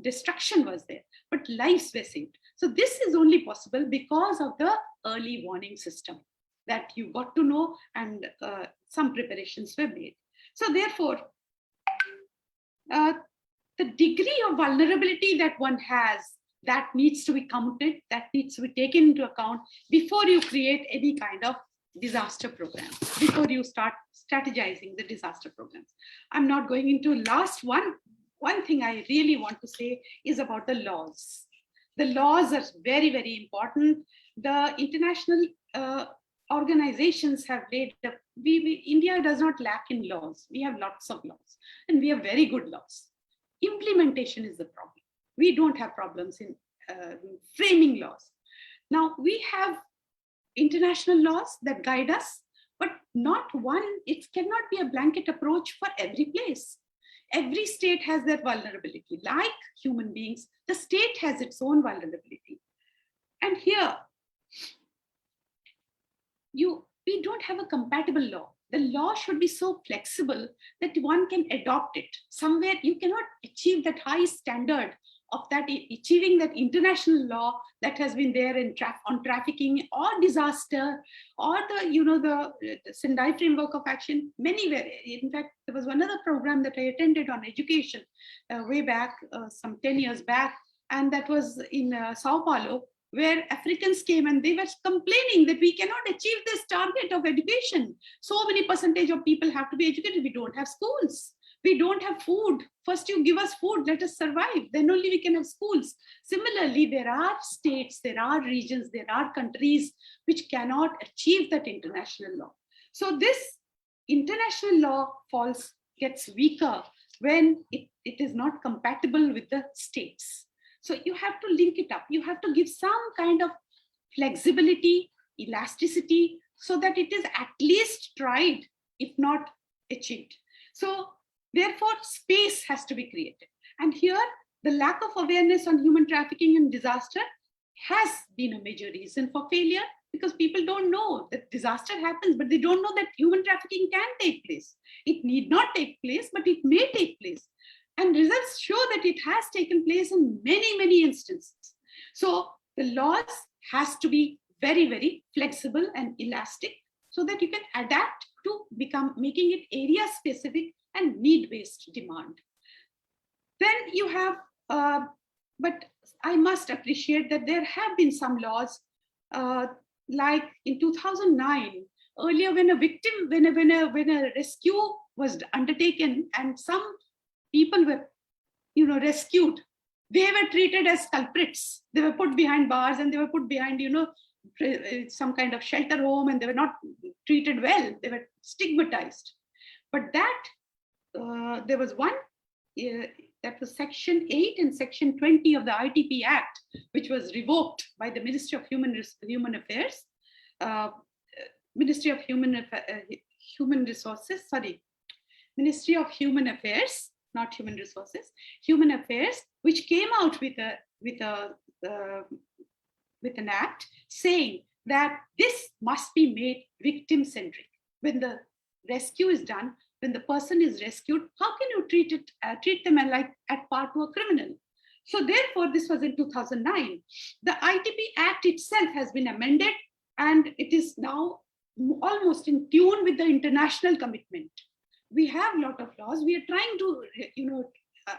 destruction was there, but lives were saved. So this is only possible because of the early warning system that you got to know, and some preparations were made. So therefore, the degree of vulnerability that one has, that needs to be counted, that needs to be taken into account before you create any kind of disaster program, before you start strategizing the disaster programs. I'm not going into last one. One thing I really want to say is about the laws. The laws are very, very important. The international organizations have laid up, India does not lack in laws. We have lots of laws and we have very good laws. Implementation is the problem. We don't have problems in framing laws. Now we have international laws that guide us, but not one, it cannot be a blanket approach for every place. Every state has their vulnerability. Like human beings, the state has its own vulnerability. And here, we don't have a compatible law. The law should be so flexible that one can adopt it. Somewhere you cannot achieve that high standard of that, achieving that international law that has been there on trafficking or disaster, or the Sendai framework of action. Many were. In fact, there was one other program that I attended on education way back, some 10 years back, and that was in Sao Paulo, where Africans came and they were complaining that we cannot achieve this target of education. So many percentage of people have to be educated. We don't have schools. We don't have food. First you give us food, let us survive. Then only we can have schools. Similarly, there are states, there are regions, there are countries which cannot achieve that international law. So this international law gets weaker when it is not compatible with the states. So you have to link it up. You have to give some kind of flexibility, elasticity, so that it is at least tried, if not achieved. So therefore, space has to be created. And here, the lack of awareness on human trafficking and disaster has been a major reason for failure, because people don't know that disaster happens, but they don't know that human trafficking can take place. It need not take place, but it may take place. And results show that it has taken place in many, many instances. So the laws has to be very, very flexible and elastic so that you can adapt to making it area specific and need-based demand. Then you have, but I must appreciate that there have been some laws, like in 2009, earlier when a victim, when a rescue was undertaken and some people were, rescued, they were treated as culprits. They were put behind bars and they were put behind, some kind of shelter home, and they were not treated well. They were stigmatized. But that, there was one, that was Section 8 and Section 20 of the ITP Act, which was revoked by the Ministry of Human Affairs, Ministry of Human Resources, Ministry of Human Affairs, not Human Resources, Human Affairs, which came out with an act saying that this must be made victim-centric. When the rescue is done, when the person is rescued, how can you treat them like at par to a criminal? So therefore, this was in 2009. The ITP Act itself has been amended, and it is now almost in tune with the international commitment. We have a lot of laws. We are trying to,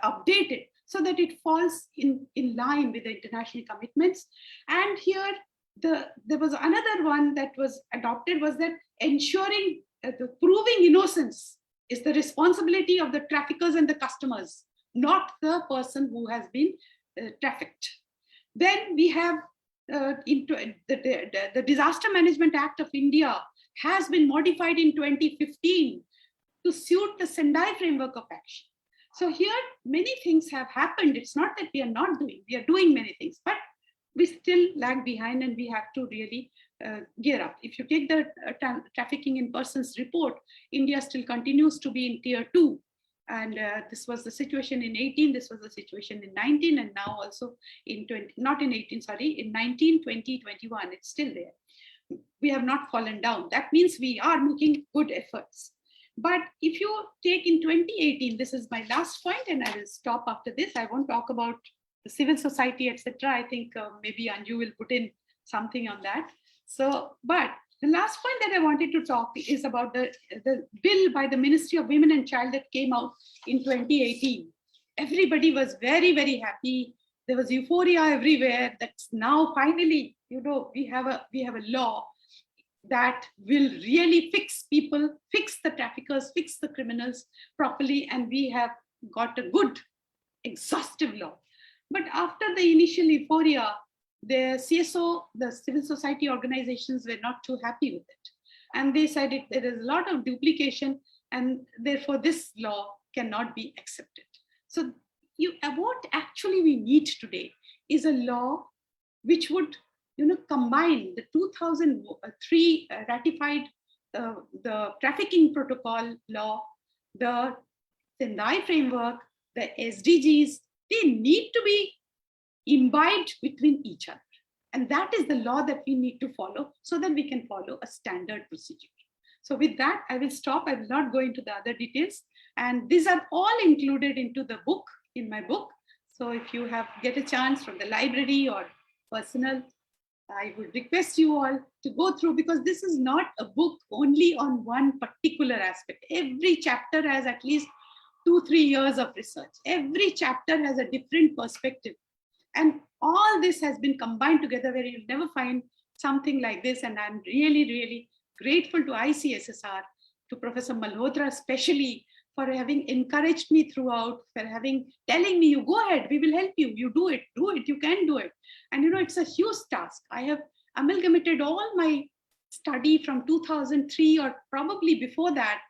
update it so that it falls in line with the international commitments. And here, there was another one that was adopted, was that ensuring the proving innocence is the responsibility of the traffickers and the customers, not the person who has been trafficked. Then we have the Disaster Management Act of India has been modified in 2015 to suit the Sendai framework of action. So here, many things have happened. It's not that we are not doing, we are doing many things, but we still lag behind and we have to really gear up. If you take the Trafficking in Persons report, India still continues to be in tier 2. And this was the situation in 18, this was the situation in 19, and now also in 20, not in 18, sorry, in 19, 20, 21, it's still there. We have not fallen down. That means we are making good efforts. But if you take in 2018, this is my last point, and I will stop after this. I won't talk about the civil society, etc. I think maybe Anju will put in something on that. So, but the last point that I wanted to talk is about the bill by the Ministry of Women and Child that came out in 2018. Everybody was very, very happy. There was euphoria everywhere. That's now finally, you know, we have a law that will really fix people, fix the traffickers, fix the criminals properly, and we have got a good, exhaustive law. But after the initial euphoria, the CSO, the civil society organizations were not too happy with it. And they said there is a lot of duplication, and therefore this law cannot be accepted. So what actually we need today is a law which would, you know, combine the 2003 ratified the trafficking protocol law, the Sendai framework, the SDGs. They need to be imbibed between each other. And that is the law that we need to follow so that we can follow a standard procedure. So with that, I will stop. I will not go into the other details. And these are all included into the book, in my book. So if you get a chance from the library or personal, I would request you all to go through, because this is not a book only on one particular aspect. Every chapter has at least 2-3 years of research. Every chapter has a different perspective. And all this has been combined together where you'll never find something like this. And I'm really, really grateful to ICSSR, to Professor Malhotra especially, for having encouraged me throughout, for telling me, you go ahead, we will help you, you do it, you can do it. And you know, it's a huge task. I have amalgamated all my study from 2003 or probably before that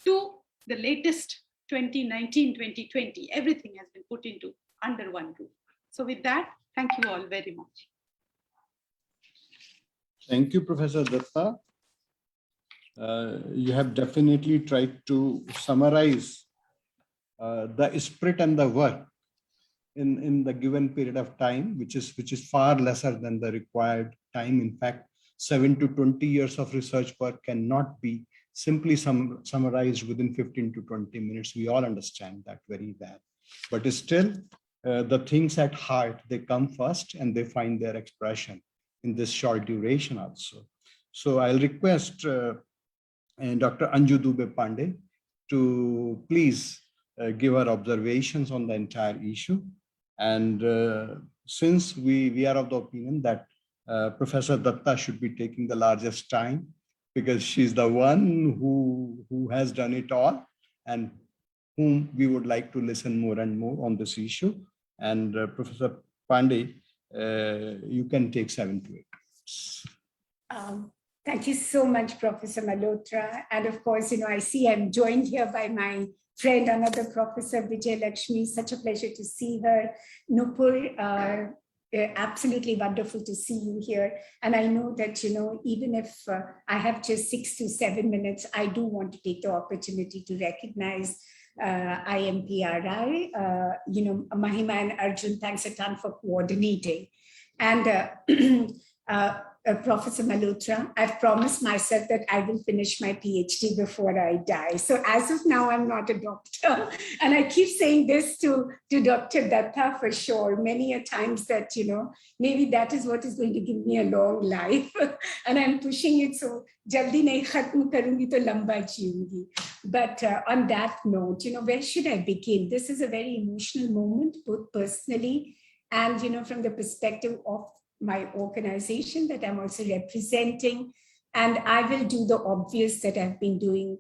to the latest 2019, 2020. Everything has been put into under one roof. So with that, thank you all very much. Thank you, Professor Dutta. You have definitely tried to summarize the spirit and the work in the given period of time, which is far lesser than the required time. In fact, 7 to 20 years of research work cannot be simply summarized within 15 to 20 minutes. We all understand that very well. But still, the things at heart, they come first and they find their expression in this short duration also. So I'll request Dr. Anju Dubey Pandey to please give her observations on the entire issue. And since we are of the opinion that Professor Dutta should be taking the largest time, because she's the one who has done it all and whom we would like to listen more and more on this issue. And Professor Pandey, you can take 7 to 8 minutes. Thank you so much, Professor Malhotra. And of course, you know, I see I'm joined here by my friend, another Professor Vijay Lakshmi. Such a pleasure to see her. Nupur, absolutely wonderful to see you here. And I know that, you know, even if I have just 6 to 7 minutes, I do want to take the opportunity to recognize IMPRI, you know, Mahima and Arjun, thanks a ton for coordinating. And Professor Malhotra, I've promised myself that I will finish my PhD before I die. So as of now, I'm not a doctor. And I keep saying this to Dr. Dutta for sure, many a times that, you know, maybe that is what is going to give me a long life. And I'm pushing it so jaldi nahi khatm karungi to lamba jeeungi. But on that note, you know, where should I begin? This is a very emotional moment, both personally and, you know, from the perspective of my organization that I'm also representing. And I will do the obvious that I've been doing,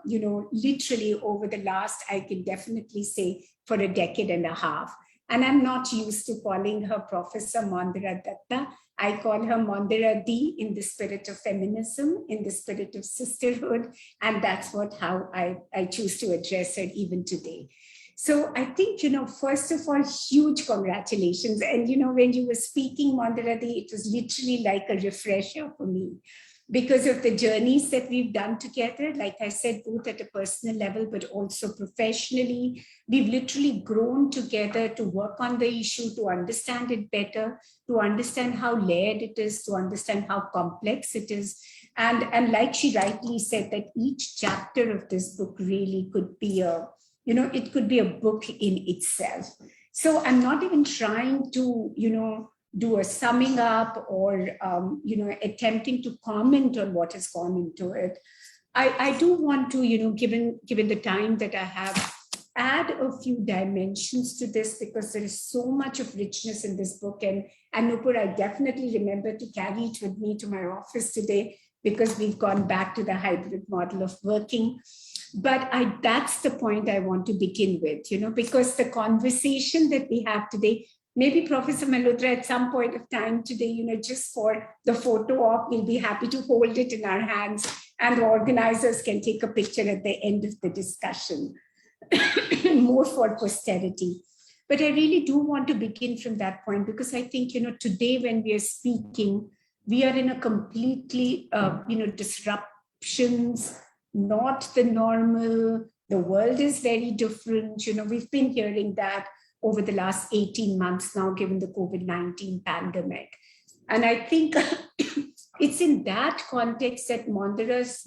you know, literally over the last, I can definitely say, for a decade and a half. And I'm not used to calling her Professor Mondira Dutta. I call her Mandira Dutta in the spirit of feminism, in the spirit of sisterhood. And that's how I choose to address her even today. So I think, you know, first of all, huge congratulations. And, you know, when you were speaking, Mandira Dutta, it was literally like a refresher for me because of the journeys that we've done together. Like I said, both at a personal level, but also professionally, we've literally grown together to work on the issue, to understand it better, to understand how layered it is, to understand how complex it is. And like she rightly said, that each chapter of this book really could be it could be a book in itself. So I'm not even trying to, do a summing up or, attempting to comment on what has gone into it. I do want to, given the time that I have, add a few dimensions to this, because there is so much of richness in this book. And Nupur, I definitely remember to carry it with me to my office today, because we've gone back to the hybrid model of working. But that's the point I want to begin with, because the conversation that we have today, maybe Professor Malhotra at some point of time today, just for the photo op, we'll be happy to hold it in our hands and the organizers can take a picture at the end of the discussion, more for posterity. But I really do want to begin from that point, because I think, today when we are speaking, we are in a completely, disruptions, not the normal. The world is very different. We've been hearing that over the last 18 months now, given the COVID-19 pandemic. And I think it's in that context that Mondira's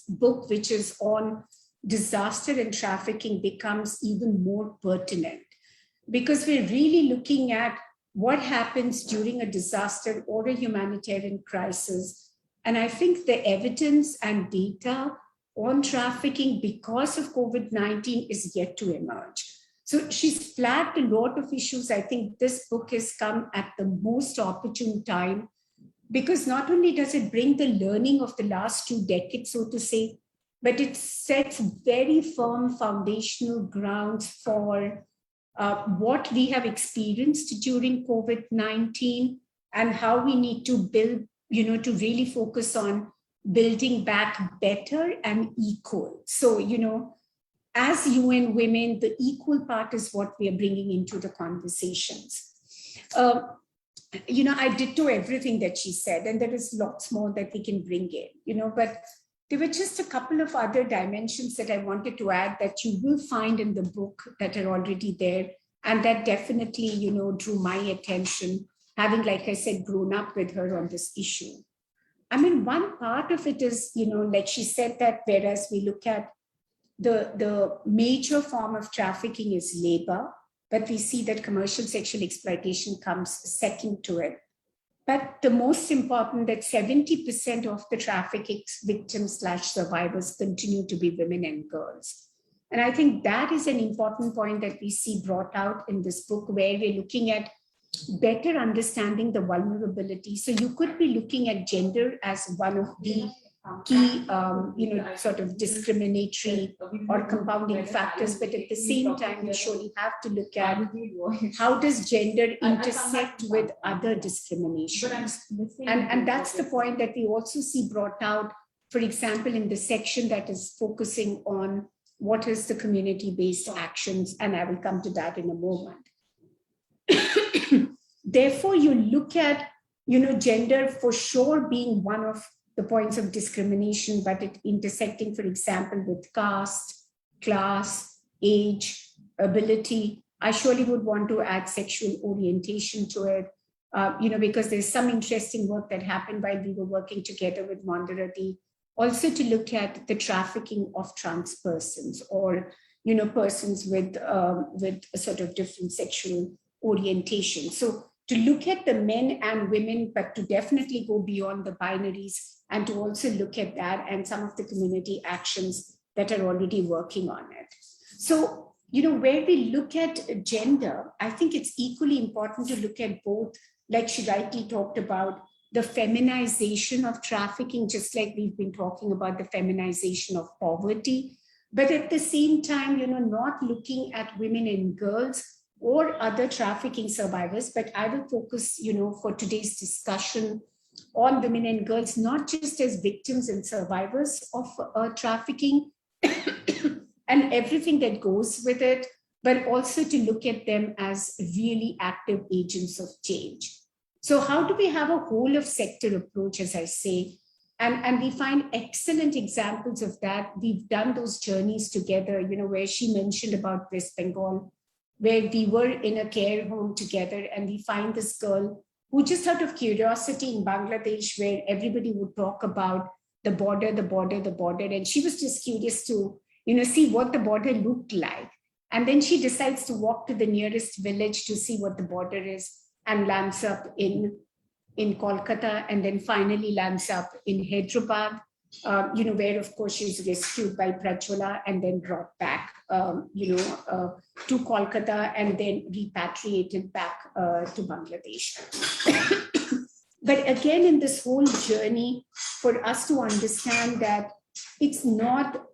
book, which is on disaster and trafficking, becomes even more pertinent, because we're really looking at what happens during a disaster or a humanitarian crisis. And I think the evidence and data on trafficking because of COVID-19 is yet to emerge. So she's flagged a lot of issues. I think this book has come at the most opportune time, because not only does it bring the learning of the last 2 decades, so to say, but it sets very firm foundational grounds for what we have experienced during COVID-19 and how we need to build, to really focus on building back better and equal. So, as UN women, the equal part is what we are bringing into the conversations. I ditto everything that she said, and there is lots more that we can bring in, but there were just a couple of other dimensions that I wanted to add that you will find in the book that are already there. And that definitely, drew my attention, having, like I said, grown up with her on this issue. I mean, one part of it is, like she said, that whereas we look at the major form of trafficking is labor, but we see that commercial sexual exploitation comes second to it. But the most important, that 70% of the trafficking victims / survivors continue to be women and girls. And I think that is an important point that we see brought out in this book, where we're looking at better understanding the vulnerability. So you could be looking at gender as one of the key, sort of discriminatory or compounding factors, but at the same time, we surely have to look at how does gender intersect with other discriminations. And that's the point that we also see brought out, for example, in the section that is focusing on what is the community-based actions, and I will come to that in a moment. Therefore, you look at, gender for sure being one of the points of discrimination, but it intersecting, for example, with caste, class, age, ability. I surely would want to add sexual orientation to it, because there's some interesting work that happened while we were working together with Mandira Dutta, also to look at the trafficking of trans persons, or, persons with a sort of different sexual orientation. So to look at the men and women, but to definitely go beyond the binaries, and to also look at that and some of the community actions that are already working on it. So, where we look at gender, I think it's equally important to look at both, like she rightly talked about, the feminization of trafficking, just like we've been talking about the feminization of poverty, but at the same time, not looking at women and girls or other trafficking survivors, but I will focus, for today's discussion on women and girls, not just as victims and survivors of trafficking and everything that goes with it, but also to look at them as really active agents of change. So how do we have a whole of sector approach, as I say? And we find excellent examples of that. We've done those journeys together, where she mentioned about West Bengal, where we were in a care home together, and we find this girl who, just out of curiosity, in Bangladesh, where everybody would talk about the border, the border, the border. And she was just curious to, see what the border looked like. And then she decides to walk to the nearest village to see what the border is, and lands up in Kolkata, and then finally lands up in Hyderabad, where of course she's rescued by Prajwala and then brought back, to Kolkata and then repatriated back to Bangladesh. But again, in this whole journey, for us to understand that it's not,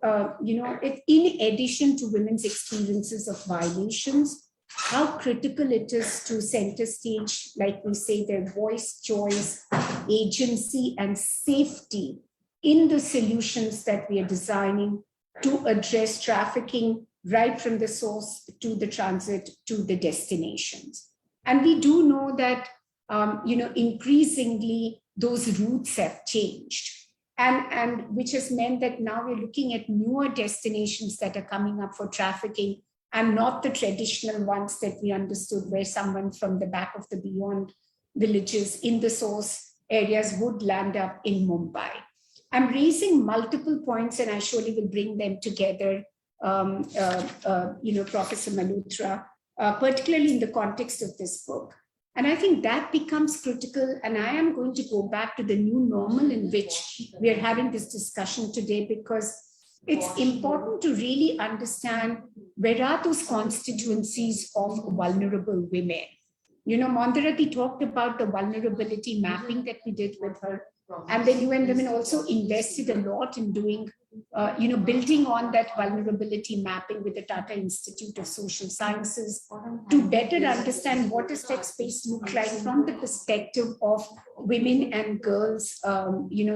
in addition to women's experiences of violations, how critical it is to center stage, like we say, their voice, choice, agency, and safety in the solutions that we are designing to address trafficking right from the source to the transit to the destinations. And we do know that, increasingly those routes have changed. And which has meant that now we're looking at newer destinations that are coming up for trafficking, and not the traditional ones that we understood, where someone from the back of the beyond villages in the source areas would land up in Mumbai. I'm raising multiple points, and I surely will bring them together, Professor Malhotra, particularly in the context of this book. And I think that becomes critical. And I am going to go back to the new normal in which we are having this discussion today, because it's important to really understand where are those constituencies of vulnerable women. Mandira talked about the vulnerability mapping that we did with her. And then UN Women also invested a lot in doing, building on that vulnerability mapping with the Tata Institute of Social Sciences to better understand what does that space look like from the perspective of women and girls,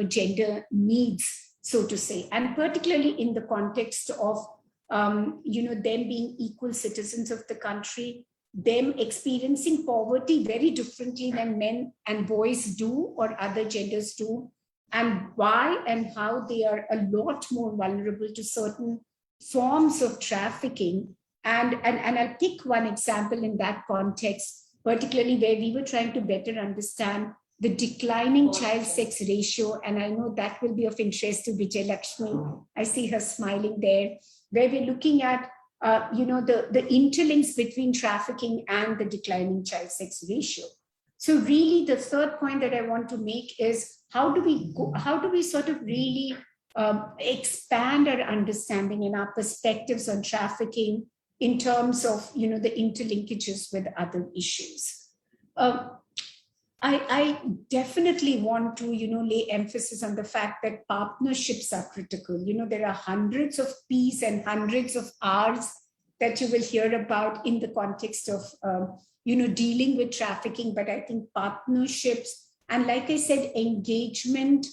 gender needs, so to say, and particularly in the context of, them being equal citizens of the country, them experiencing poverty very differently than men and boys do or other genders do, and why and how they are a lot more vulnerable to certain forms of trafficking. And I'll pick one example in that context, particularly where we were trying to better understand the declining child sex ratio. And I know that will be of interest to Vijay Lakshmi. I see her smiling there, where we're looking at the interlinks between trafficking and the declining child sex ratio. So really the third point that I want to make is how do we sort of really expand our understanding and our perspectives on trafficking in terms of, the interlinkages with other issues. I definitely want to, lay emphasis on the fact that partnerships are critical. There are hundreds of P's and hundreds of R's that you will hear about in the context of, dealing with trafficking. But I think partnerships and, like I said, engagement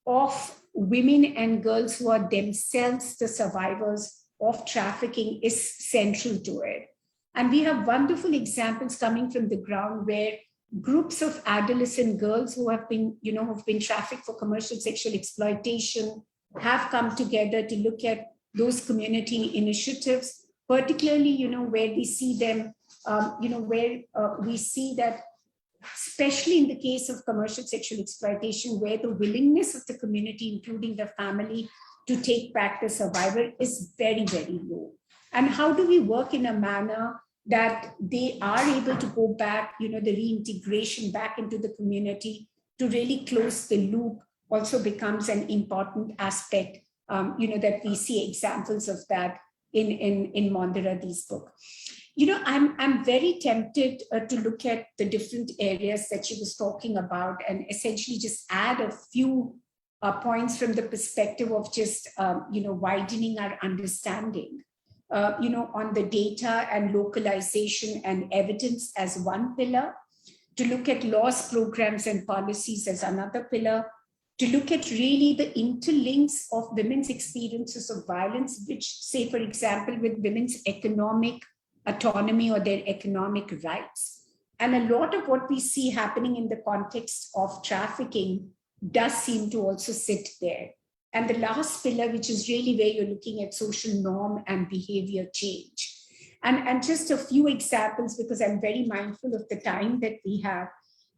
of women and girls who are themselves the survivors of trafficking is central to it. And we have wonderful examples coming from the ground where groups of adolescent girls who have been, have been trafficked for commercial sexual exploitation have come together to look at those community initiatives, particularly, where we see them, we see that, especially in the case of commercial sexual exploitation, where the willingness of the community, including the family, to take back the survivor is very, very low. And how do we work in a manner that they are able to go back, the reintegration back into the community to really close the loop also becomes an important aspect, that we see examples of that in Mondira Dutta's book. I'm very tempted to look at the different areas that she was talking about and essentially just add a few points from the perspective of just, widening our understanding. On the data and localization and evidence as one pillar, to look at laws, programs, and policies as another pillar, to look at really the interlinks of women's experiences of violence, which, say, for example, with women's economic autonomy or their economic rights. And a lot of what we see happening in the context of trafficking does seem to also sit there. And the last pillar, which is really where you're looking at social norm and behavior change. And just a few examples, because I'm very mindful of the time that we have.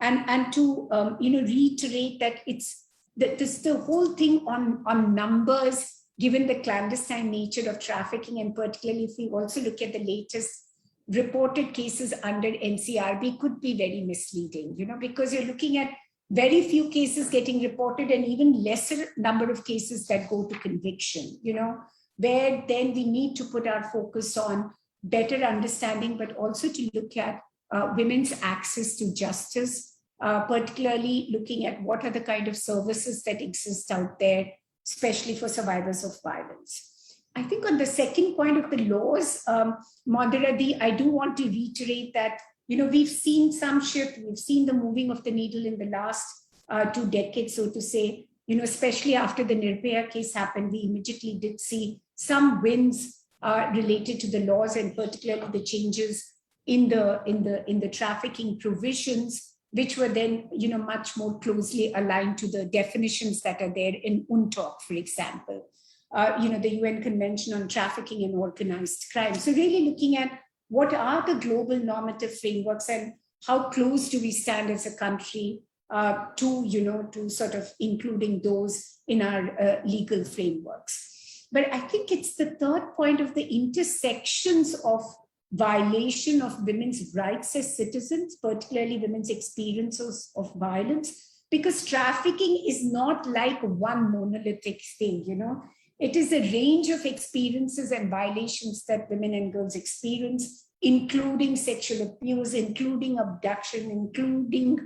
And to reiterate that it's the whole thing on numbers, given the clandestine nature of trafficking, and particularly if we also look at the latest reported cases under NCRB, could be very misleading, because you're looking at very few cases getting reported and even lesser number of cases that go to conviction, where then we need to put our focus on better understanding, but also to look at women's access to justice, particularly looking at what are the kind of services that exist out there, especially for survivors of violence. I think on the second point of the laws, Mondira Di, I do want to reiterate that, we've seen some shift, we've seen the moving of the needle in the last 2 decades, so to say, especially after the Nirbhaya case happened, we immediately did see some wins related to the laws, and particularly the changes in the trafficking provisions, which were then much more closely aligned to the definitions that are there in UNTOC, for example, the UN Convention on Trafficking and Organized Crime. So really looking at what are the global normative frameworks and how close do we stand as a country to sort of including those in our legal frameworks. But I think it's the third point of the intersections of violation of women's rights as citizens, particularly women's experiences of violence, because trafficking is not like one monolithic thing, It is a range of experiences and violations that women and girls experience, including sexual abuse, including abduction, including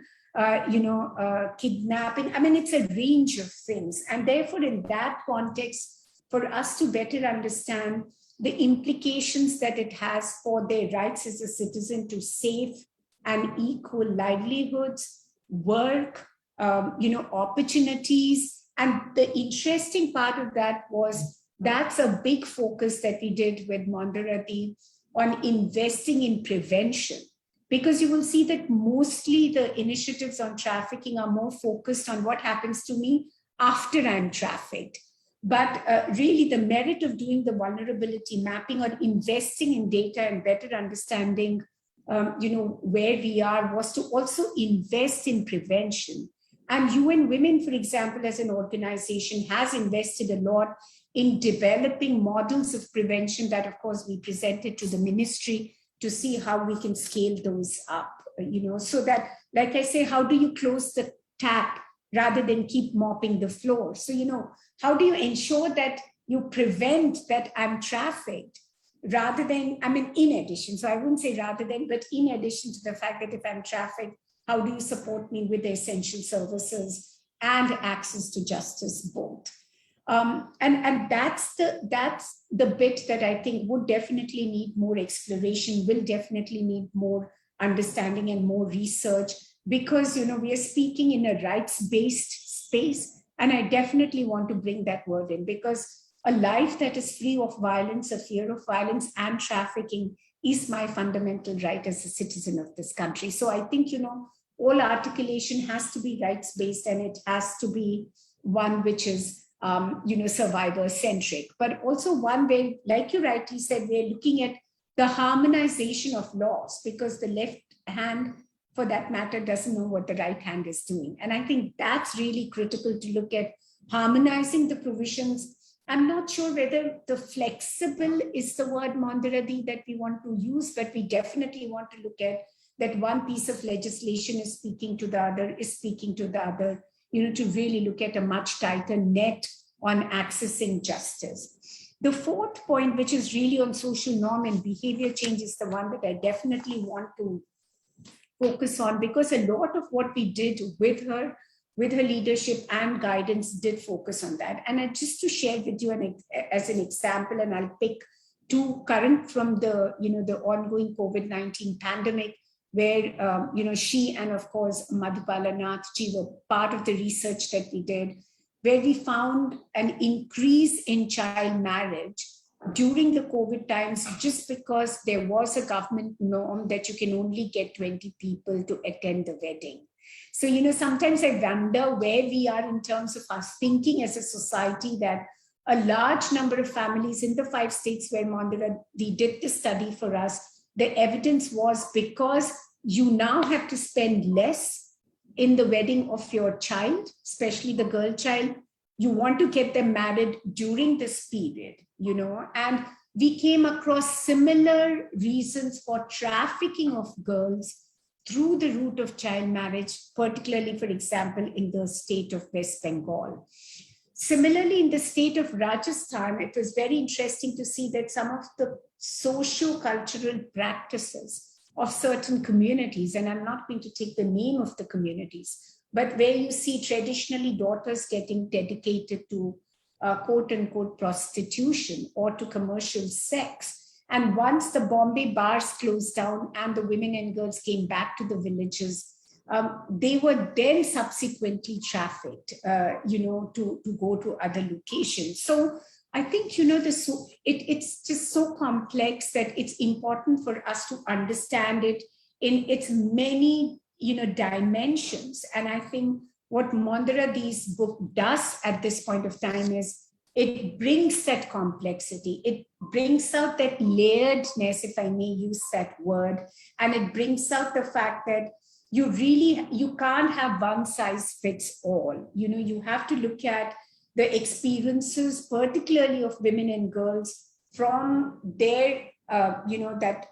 kidnapping. I mean, it's a range of things. And therefore, in that context, for us to better understand the implications that it has for their rights as a citizen to safe and equal livelihoods, work, opportunities. And the interesting part of that was that's a big focus that we did with Mandira Dutta on investing in prevention, because you will see that mostly the initiatives on trafficking are more focused on what happens to me after I'm trafficked. But really the merit of doing the vulnerability mapping or investing in data and better understanding, where we are, was to also invest in prevention. And UN Women, for example, as an organization, has invested a lot in developing models of prevention that, of course, we presented to the ministry to see how we can scale those up, so that, like I say, how do you close the tap rather than keep mopping the floor? So, how do you ensure that you prevent that I'm trafficked rather than, in addition, so I wouldn't say rather than, but in addition to the fact that if I'm trafficked, how do you support me with the essential services and access to justice both? And that's the bit that I think would definitely need more exploration, will definitely need more understanding and more research, because we are speaking in a rights-based space, and I definitely want to bring that word in, because a life that is free of violence, a fear of violence and trafficking is my fundamental right as a citizen of this country. So I think all articulation has to be rights-based, and it has to be one which is survivor-centric, but also one where, like you rightly said, we're looking at the harmonization of laws, because the left hand, for that matter, doesn't know what the right hand is doing. And I think that's really critical to look at harmonizing the provisions. I'm not sure whether the flexible is the word, Mandira Dutta, that we want to use, but we definitely want to look at that one piece of legislation is speaking to the other, to really look at a much tighter net on accessing justice. The fourth point, which is really on social norm and behavior change, is the one that I definitely want to focus on, because a lot of what we did with her leadership and guidance did focus on that. And just to share with you as an example, and I'll pick two current from the ongoing COVID-19 pandemic, where she and of course Madhupala Nathji were part of the research that we did, where we found an increase in child marriage during the COVID times, just because there was a government norm that you can only get 20 people to attend the wedding. So, sometimes I wonder where we are in terms of us thinking as a society, that a large number of families in the 5 states where Mandira did the study for us, the evidence was because you now have to spend less in the wedding of your child, especially the girl child. You want to get them married during this period, and we came across similar reasons for trafficking of girls through the route of child marriage, particularly, for example, in the state of West Bengal. Similarly, in the state of Rajasthan, it was very interesting to see that some of the socio-cultural practices of certain communities, and I'm not going to take the name of the communities, but where you see traditionally daughters getting dedicated to quote unquote prostitution or to commercial sex. And once the Bombay bars closed down and the women and girls came back to the villages, they were then subsequently trafficked, to go to other locations. So I think, it's just so complex that it's important for us to understand it in its many, dimensions. And I think what Mondira Dutta's book does at this point of time is it brings that complexity. It brings out that layeredness, if I may use that word, and it brings out the fact that you can't have one size fits all. You have to look at the experiences, particularly of women and girls, from their, that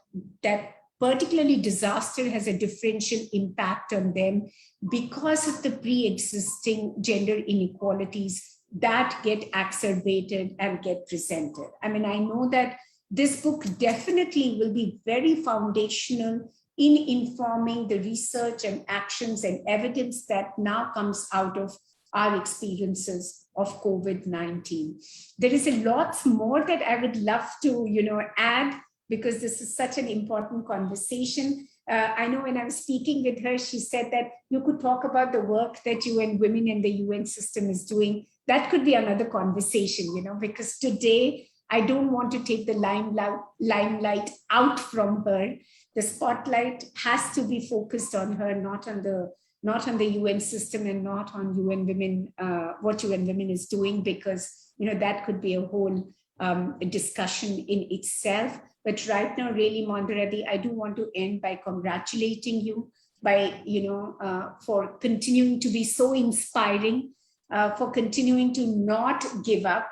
particularly disaster has a differential impact on them because of the pre-existing gender inequalities that get exacerbated and get presented. I mean, I know that this book definitely will be very foundational in informing the research and actions and evidence that now comes out of our experiences of COVID-19. There is a lot more that I would love to, add, because this is such an important conversation. I know when I was speaking with her, she said that you could talk about the work that UN Women in the UN system is doing. That could be another conversation, because today I don't want to take the limelight out from her. The spotlight has to be focused on her, not on the UN system and not on UN Women, what UN Women is doing, because that could be a whole discussion in itself. But right now, really, Mondira Dutta, I do want to end by congratulating you by, for continuing to be so inspiring, for continuing to not give up,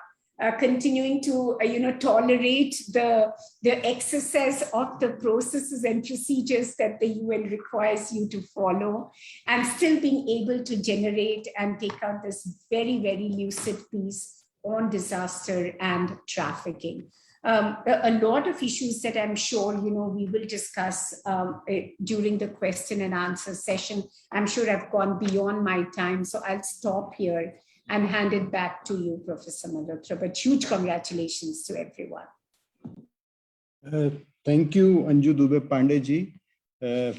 continuing to, tolerate the excesses of the processes and procedures that the UN requires you to follow, and still being able to generate and take out this very, very lucid piece on disaster and trafficking. A lot of issues that I'm sure, we will discuss during the question and answer session. I'm sure I've gone beyond my time, so I'll stop here and hand it back to you, Professor Malhotra. But huge congratulations to everyone. Thank you, Anju Dubey Pandey ji,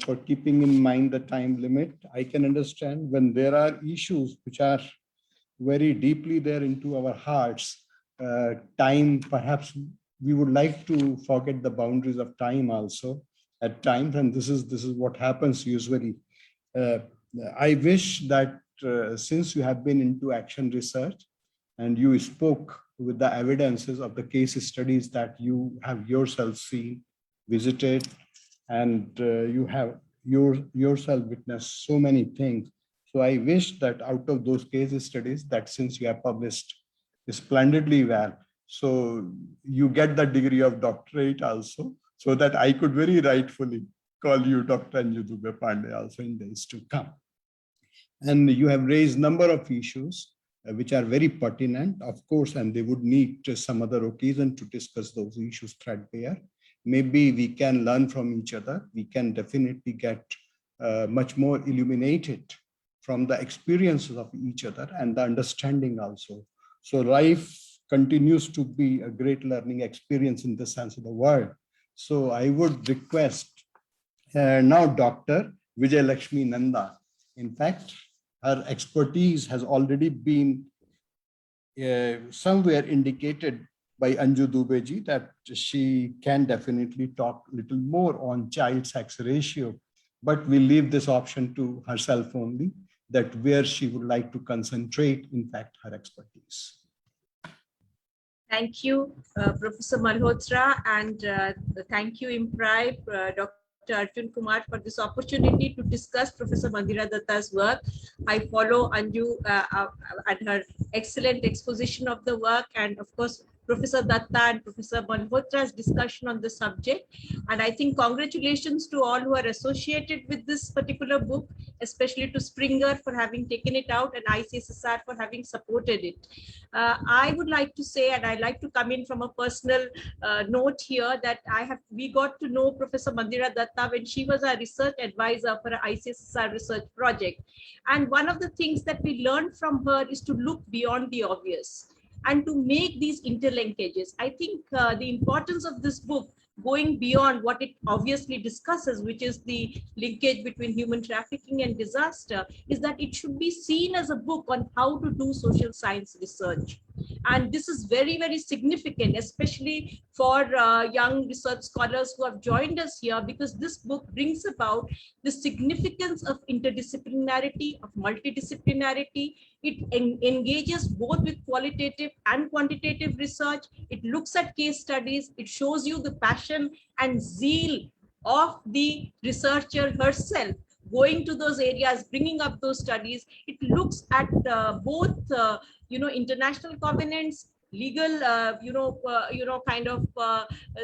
for keeping in mind the time limit. I can understand when there are issues which are very deeply there into our hearts, time, perhaps we would like to forget the boundaries of time also at times, and this is what happens usually. I wish that since you have been into action research and you spoke with the evidences of the case studies that you have yourself seen, visited, and you have yourself witnessed so many things. So I wish that out of those case studies, that since you have published splendidly well, so you get the degree of doctorate also, so that I could very rightfully call you Dr. Anju Dubey Pandey also in days to come. And you have raised number of issues which are very pertinent, of course, and they would need some other occasion to discuss those issues threadbare. Maybe we can learn from each other. We can definitely get much more illuminated from the experiences of each other and the understanding also. So life continues to be a great learning experience in the sense of the word. So I would request now Dr. Vijay Lakshmi Nanda. In fact, her expertise has already been somewhere indicated by Anju Dubey ji that she can definitely talk a little more on child sex ratio, but we leave this option to herself only, that where she would like to concentrate, in fact, her expertise. Thank you, Professor Malhotra, and thank you, IMPRI, Dr. Arjun Kumar for this opportunity to discuss Professor Mandira Dutta's work. I follow Anju and her excellent exposition of the work, and of course, Professor Dutta and Professor Malhotra's discussion on the subject. And I think congratulations to all who are associated with this particular book, especially to Springer for having taken it out and ICSSR for having supported it. I would like to say, and I'd like to come in from a personal note here, that we got to know Professor Mandira Dutta when she was our research advisor for an ICSSR research project. And one of the things that we learned from her is to look beyond the obvious and to make these interlinkages. I think the importance of this book, going beyond what it obviously discusses, which is the linkage between human trafficking and disaster, is that it should be seen as a book on how to do social science research. And this is very, very significant, especially for young research scholars who have joined us here, because this book brings about the significance of interdisciplinarity, of multidisciplinarity. It engages both with qualitative and quantitative research. It looks at case studies. It shows you the passion and zeal of the researcher herself, going to those areas, bringing up those studies. It looks at both international covenants, legal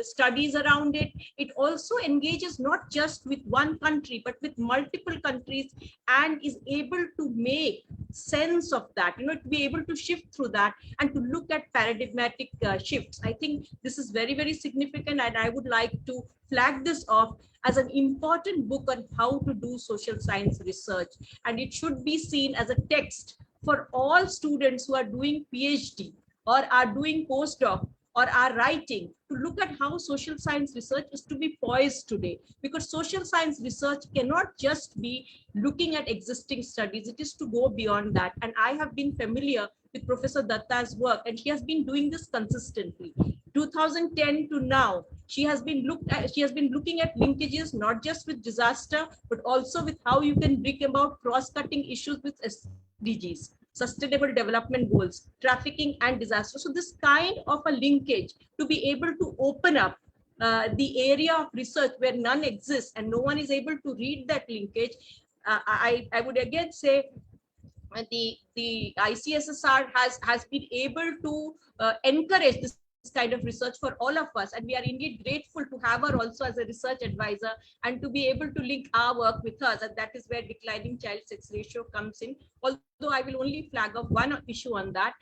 studies around it. It also engages not just with one country but with multiple countries, and is able to make sense of that, to be able to shift through that and to look at paradigmatic shifts. I think this is very, very significant, and I would like to flag this off as an important book on how to do social science research. And it should be seen as a text for all students who are doing PhD or are doing postdoc or are writing, to look at how social science research is to be poised today. Because social science research cannot just be looking at existing studies, it is to go beyond that. And I have been familiar with Professor Dutta's work, and she has been doing this consistently. 2010 to now, she has been looking at linkages not just with disaster, but also with how you can bring about cross-cutting issues with SDGs, Sustainable Development Goals, trafficking and disaster. So this kind of a linkage, to be able to open up the area of research where none exists and no one is able to read that linkage, I would again say the ICSSR has been able to encourage this kind of research for all of us, and we are indeed grateful to have her also as a research advisor and to be able to link our work with hers, and that is where declining child sex ratio comes in. Although I will only flag up one issue on that.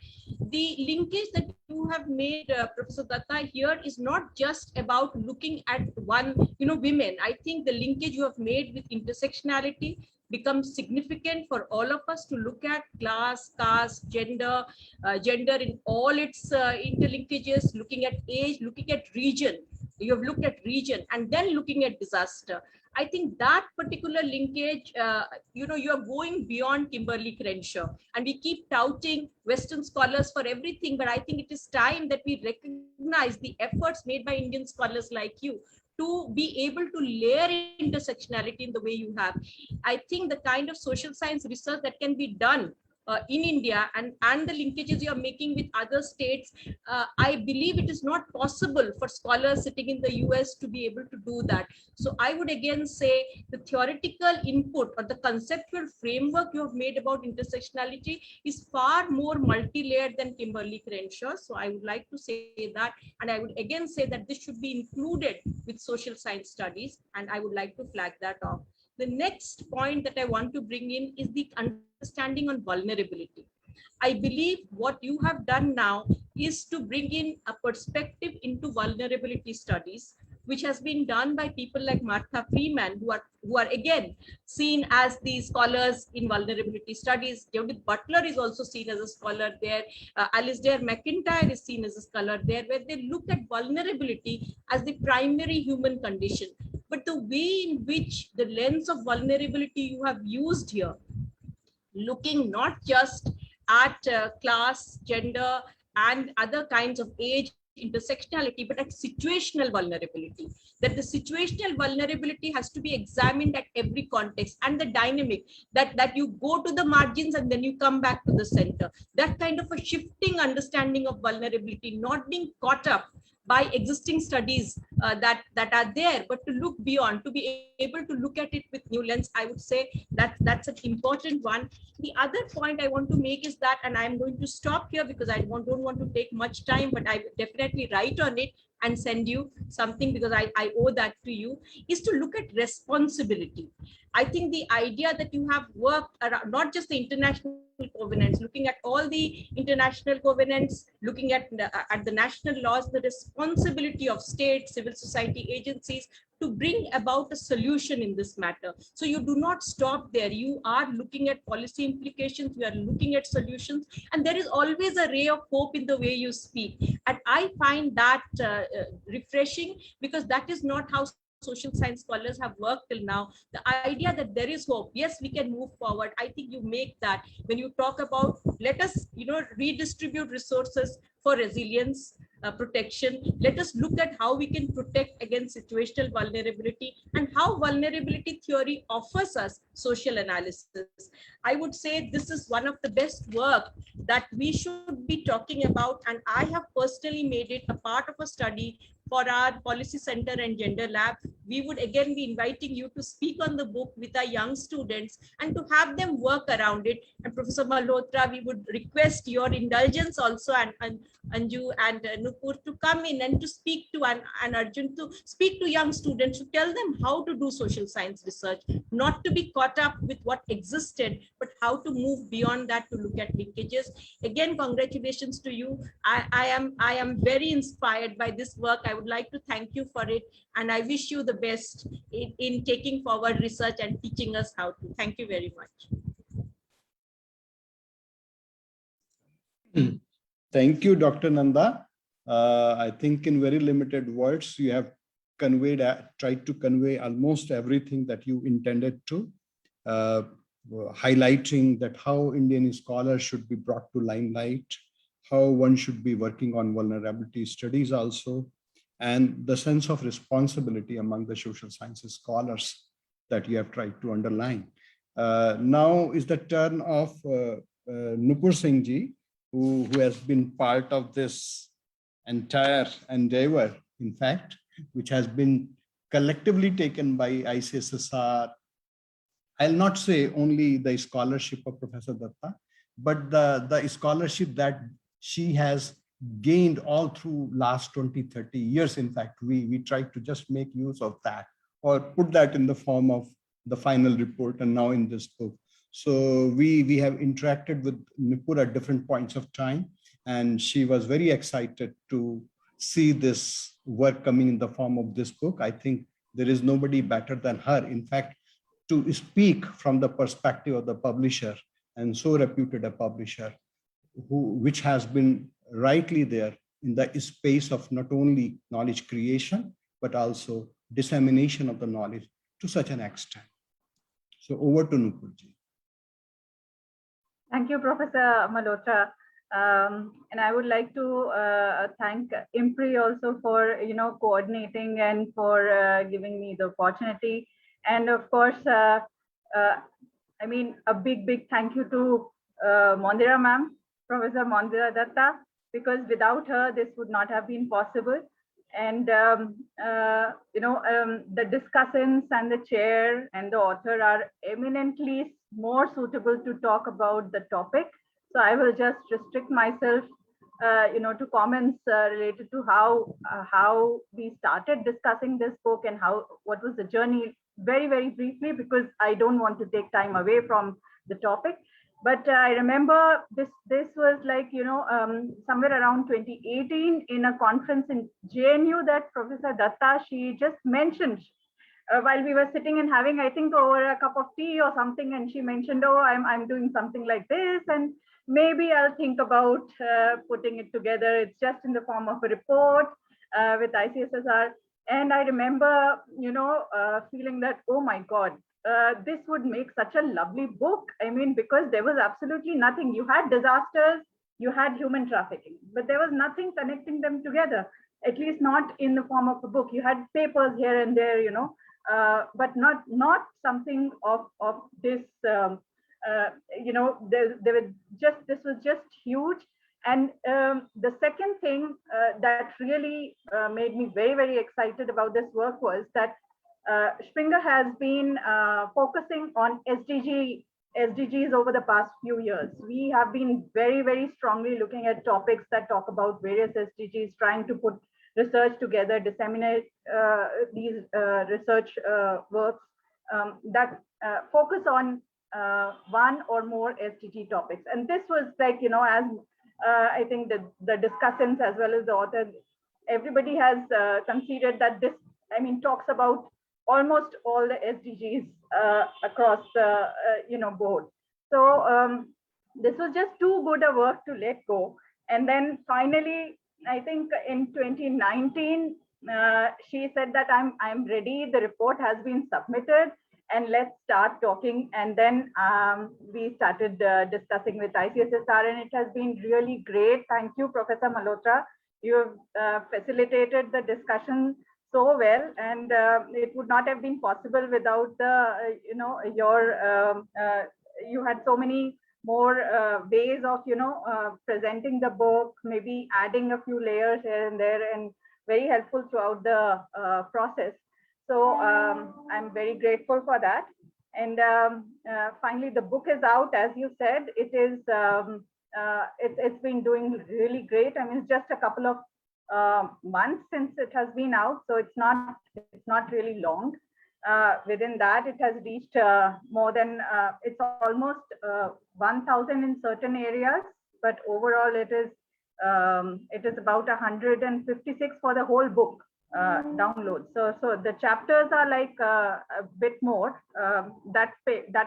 The linkage that you have made, Professor Dutta, here is not just about looking at one, women. I think the linkage you have made with intersectionality becomes significant for all of us to look at class, caste, gender in all its interlinkages, looking at age, looking at region. You have looked at region and then looking at disaster. I think that particular linkage, you are going beyond Kimberly Crenshaw, and we keep touting Western scholars for everything, but I think it is time that we recognize the efforts made by Indian scholars like you to be able to layer intersectionality in the way you have. I think the kind of social science research that can be done in India and the linkages you are making with other states, I believe it is not possible for scholars sitting in the US to be able to do that. So I would again say the theoretical input or the conceptual framework you have made about intersectionality is far more multi-layered than Kimberly Crenshaw. So I would like to say that, and I would again say that this should be included with social science studies, and I would like to flag that off. The next point that I want to bring in is the understanding on vulnerability. I believe what you have done now is to bring in a perspective into vulnerability studies, which has been done by people like Martha Freeman, who are again seen as the scholars in vulnerability studies. Judith Butler is also seen as a scholar there. Alasdair MacIntyre is seen as a scholar there, where they look at vulnerability as the primary human condition. But the way in which the lens of vulnerability you have used here, looking not just at class, gender, and other kinds of age intersectionality, but at situational vulnerability, that the situational vulnerability has to be examined at every context, and the dynamic that you go to the margins and then you come back to the center. That kind of a shifting understanding of vulnerability, not being caught up by existing studies that are there, but to look beyond, to be able to look at it with new lens. I would say that's an important one. The other point I want to make is that, and I'm going to stop here because I don't want to take much time, but I will definitely write on it and send you something because I owe that to you, is to look at responsibility. I think the idea that you have worked around not just the international covenants, looking at all the international covenants, looking at the national laws, the responsibility of state, civil society agencies to bring about a solution in this matter. So you do not stop there. You are looking at policy implications, you are looking at solutions, and there is always a ray of hope in the way you speak. And I find that refreshing, because that is not how social science scholars have worked till now. The idea that there is hope, yes, we can move forward. I think you make that when you talk about, let us, redistribute resources for resilience, protection. Let us look at how we can protect against situational vulnerability and how vulnerability theory offers us social analysis. I would say this is one of the best work that we should be talking about, and I have personally made it a part of a study for our policy center and gender lab. We would again be inviting you to speak on the book with our young students and to have them work around it. And Professor Malhotra, we would request your indulgence also, and Anju and Nupur to come in and to speak to, and Arjun to speak to young students, to tell them how to do social science research, not to be caught up with what existed, but how to move beyond that to look at linkages. Again, congratulations to you. I am very inspired by this work. I would like to thank you for it, and I wish you the best in taking forward research and teaching us how to. Thank you very much. Thank you, Dr. Nanda. I think in very limited words, you have tried to convey almost everything that you intended to, highlighting that how Indian scholars should be brought to limelight, how one should be working on vulnerability studies also, and the sense of responsibility among the social sciences scholars that you have tried to underline. Now is the turn of Nupur Singh ji, who has been part of this entire endeavor, in fact, which has been collectively taken by ICSSR. I'll not say only the scholarship of Professor Dutta, but the scholarship that she has gained all through last 20-30 years. In fact, we tried to just make use of that or put that in the form of the final report and now in this book. So we have interacted with Nupur at different points of time, and she was very excited to see this work coming in the form of this book. I think there is nobody better than her, in fact, to speak from the perspective of the publisher, and so reputed a publisher, which has been rightly there in the space of not only knowledge creation, but also dissemination of the knowledge to such an extent. So over to Nupur ji. Thank you, Professor Malhotra. And I would like to thank IMPRI also for coordinating and for giving me the opportunity. And of course, I mean, a big thank you to Mondira ma'am, Professor Mondira Dutta, because without her, this would not have been possible. And the discussants and the chair and the author are eminently more suitable to talk about the topic. So I will just restrict myself, to comments related to how we started discussing this book and what was the journey, very briefly, because I don't want to take time away from the topic. But I remember this was like, somewhere around 2018 in a conference in JNU that Professor Dutta, she just mentioned while we were sitting and having, I think, over a cup of tea or something, and she mentioned, oh, I'm doing something like this, and maybe I'll think about putting it together. It's just in the form of a report with ICSSR. And I remember, feeling that, oh my God, this would make such a lovely book. I mean, because there was absolutely nothing. You had disasters, you had human trafficking, but there was nothing connecting them together, at least not in the form of a book. You had papers here and there, but not something of this, this was just huge. And the second thing that really made me very, very excited about this work was that Springer has been focusing on SDGs over the past few years. We have been very, very strongly looking at topics that talk about various SDGs, trying to put research together, disseminate these research works that focus on one or more SDG topics. And this was like, you know, as I think the discussants as well as the author, everybody has considered that this, I mean, talks about almost all the SDGs across the board. So this was just too good a work to let go. And then finally, I think in 2019, she said that I'm ready. The report has been submitted, and let's start talking. And then we started discussing with ICSSR, and it has been really great. Thank you, Professor Malhotra. You have facilitated the discussion so well, and it would not have been possible without the, you had so many more ways of, presenting the book, maybe adding a few layers here and there, and very helpful throughout the process. So I'm very grateful for that. And finally, the book is out, as you said. It is, it's been doing really great. I mean, it's just a couple of months since it has been out, so it's not really long. Within that, it has reached more than, it's almost 1,000 in certain areas, but overall it is about 156 for the whole book downloads. So the chapters are like a bit more. That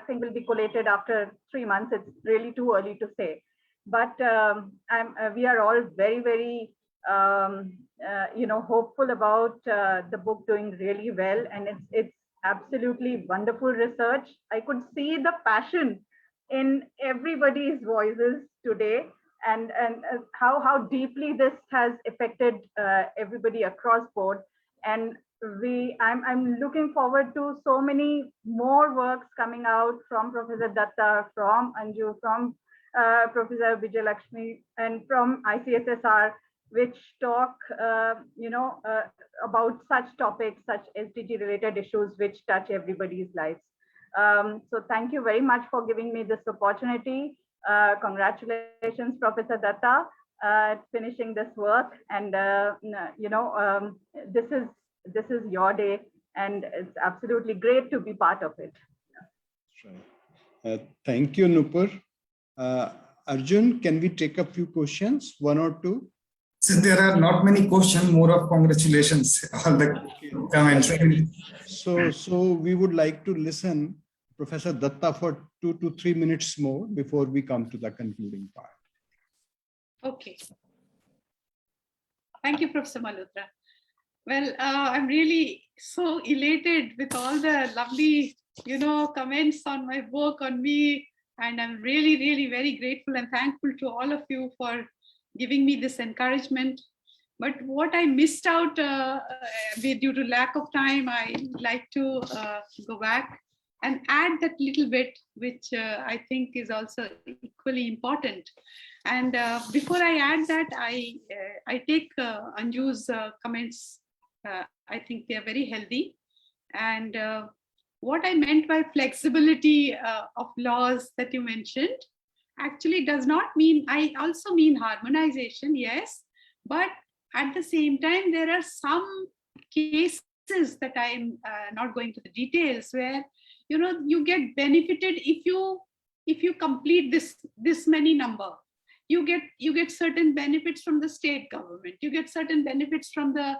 thing will be collated after 3 months. It's really too early to say, but we are all very, very hopeful about the book doing really well, and it's absolutely wonderful research. I could see the passion in everybody's voices today, and how deeply this has affected everybody across board. And I'm looking forward to so many more works coming out from Professor Dutta, from Anju, from Professor Vijayalakshmi, and from ICSSR, which talk, about such topics, such SDG related issues, which touch everybody's lives. So thank you very much for giving me this opportunity. Congratulations, Professor Dutta, finishing this work. And, this is your day, and it's absolutely great to be part of it. Right. Thank you, Nupur. Arjun, can we take a few questions, one or two? So there are not many questions, more of congratulations, all the comments. So we would like to listen Professor Dutta for 2 to 3 minutes more before we come to the concluding part. Okay. Thank you, Professor Malhotra. Well, I'm really so elated with all the lovely, comments on my book, on me, and I'm really, really very grateful and thankful to all of you for giving me this encouragement. But what I missed out due to lack of time, I like to go back and add that little bit, which I think is also equally important. And before I add that, I take Anju's comments. I think they are very healthy. And what I meant by flexibility of laws that you mentioned actually does not mean, I also mean harmonization, yes, but at the same time, there are some cases that I'm not going to the details where, you get benefited if you complete this many number. You get certain benefits from the state government. You get certain benefits from the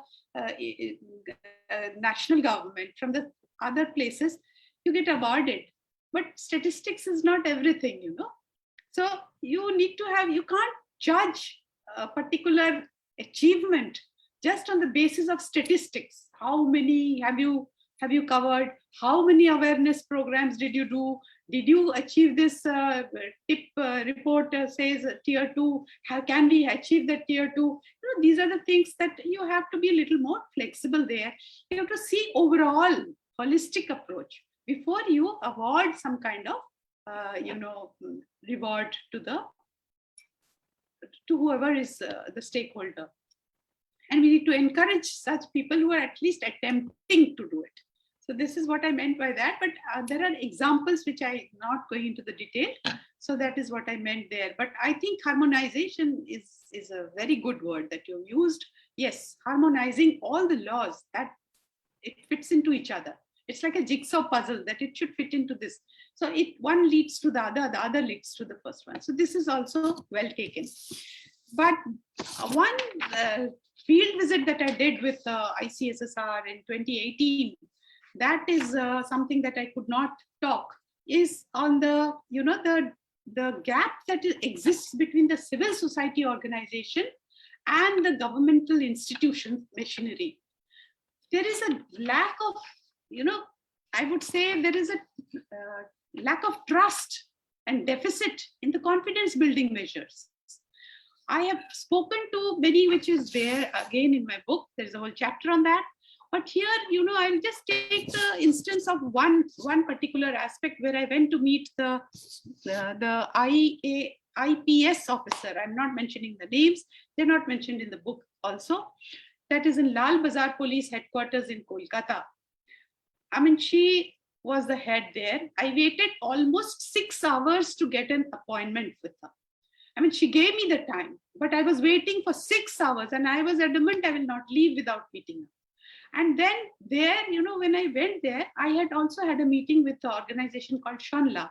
national government, from the other places. You get awarded, but statistics is not everything, So you need to have, you can't judge a particular achievement just on the basis of statistics. How many have you covered? How many awareness programs did you do? Did you achieve this tip report says tier 2? Can we achieve that tier 2? These are the things that you have to be a little more flexible there. You have to see overall holistic approach before you award some kind of reward to the to whoever is the stakeholder. And we need to encourage such people who are at least attempting to do it. So this is what I meant by that, but there are examples which I'm not going into the detail. So that is what I meant there. But I think harmonization is a very good word that you used. Yes, harmonizing all the laws, that it fits into each other. It's like a jigsaw puzzle that it should fit into this. So one leads to the other leads to the first one. So this is also well taken. But one field visit that I did with ICSSR in 2018, that is something that I could not talk, is on the, the gap that exists between the civil society organization and the governmental institution machinery. There is a lack of, I would say there is a lack of trust and deficit in the confidence building measures. I have spoken to many, which is there again in my book. There's a whole chapter on that. But here, I'll just take the instance of one particular aspect where I went to meet the IPS officer. I'm not mentioning the names. They're not mentioned in the book also. That is in Lal Bazar Police Headquarters in Kolkata. I mean, she was the head there. I waited almost 6 hours to get an appointment with her. I mean, she gave me the time, but I was waiting for 6 hours and I was adamant I will not leave without meeting her. And then there, when I went there, I had also had a meeting with the organization called Shanla.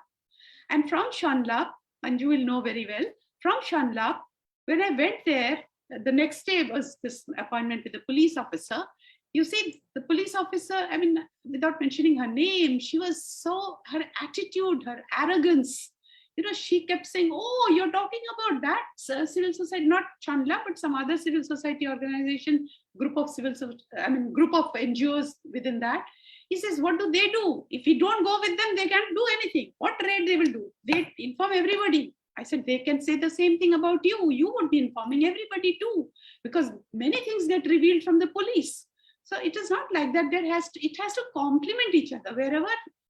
And from Shanla, Anju will know very well, from Shanla, when I went there, the next day was this appointment with the police officer. You see, the police officer, I mean, without mentioning her name, she was so, her attitude, her arrogance, she kept saying, oh, you're talking about that civil society, not Chandla, but some other civil society organization, group of NGOs within that. He says, what do they do? If we don't go with them, they can't do anything. What raid they will do? They inform everybody. I said, they can say the same thing about you. You would be informing everybody too, because many things get revealed from the police. So it is not like that. It has to complement each other. Wherever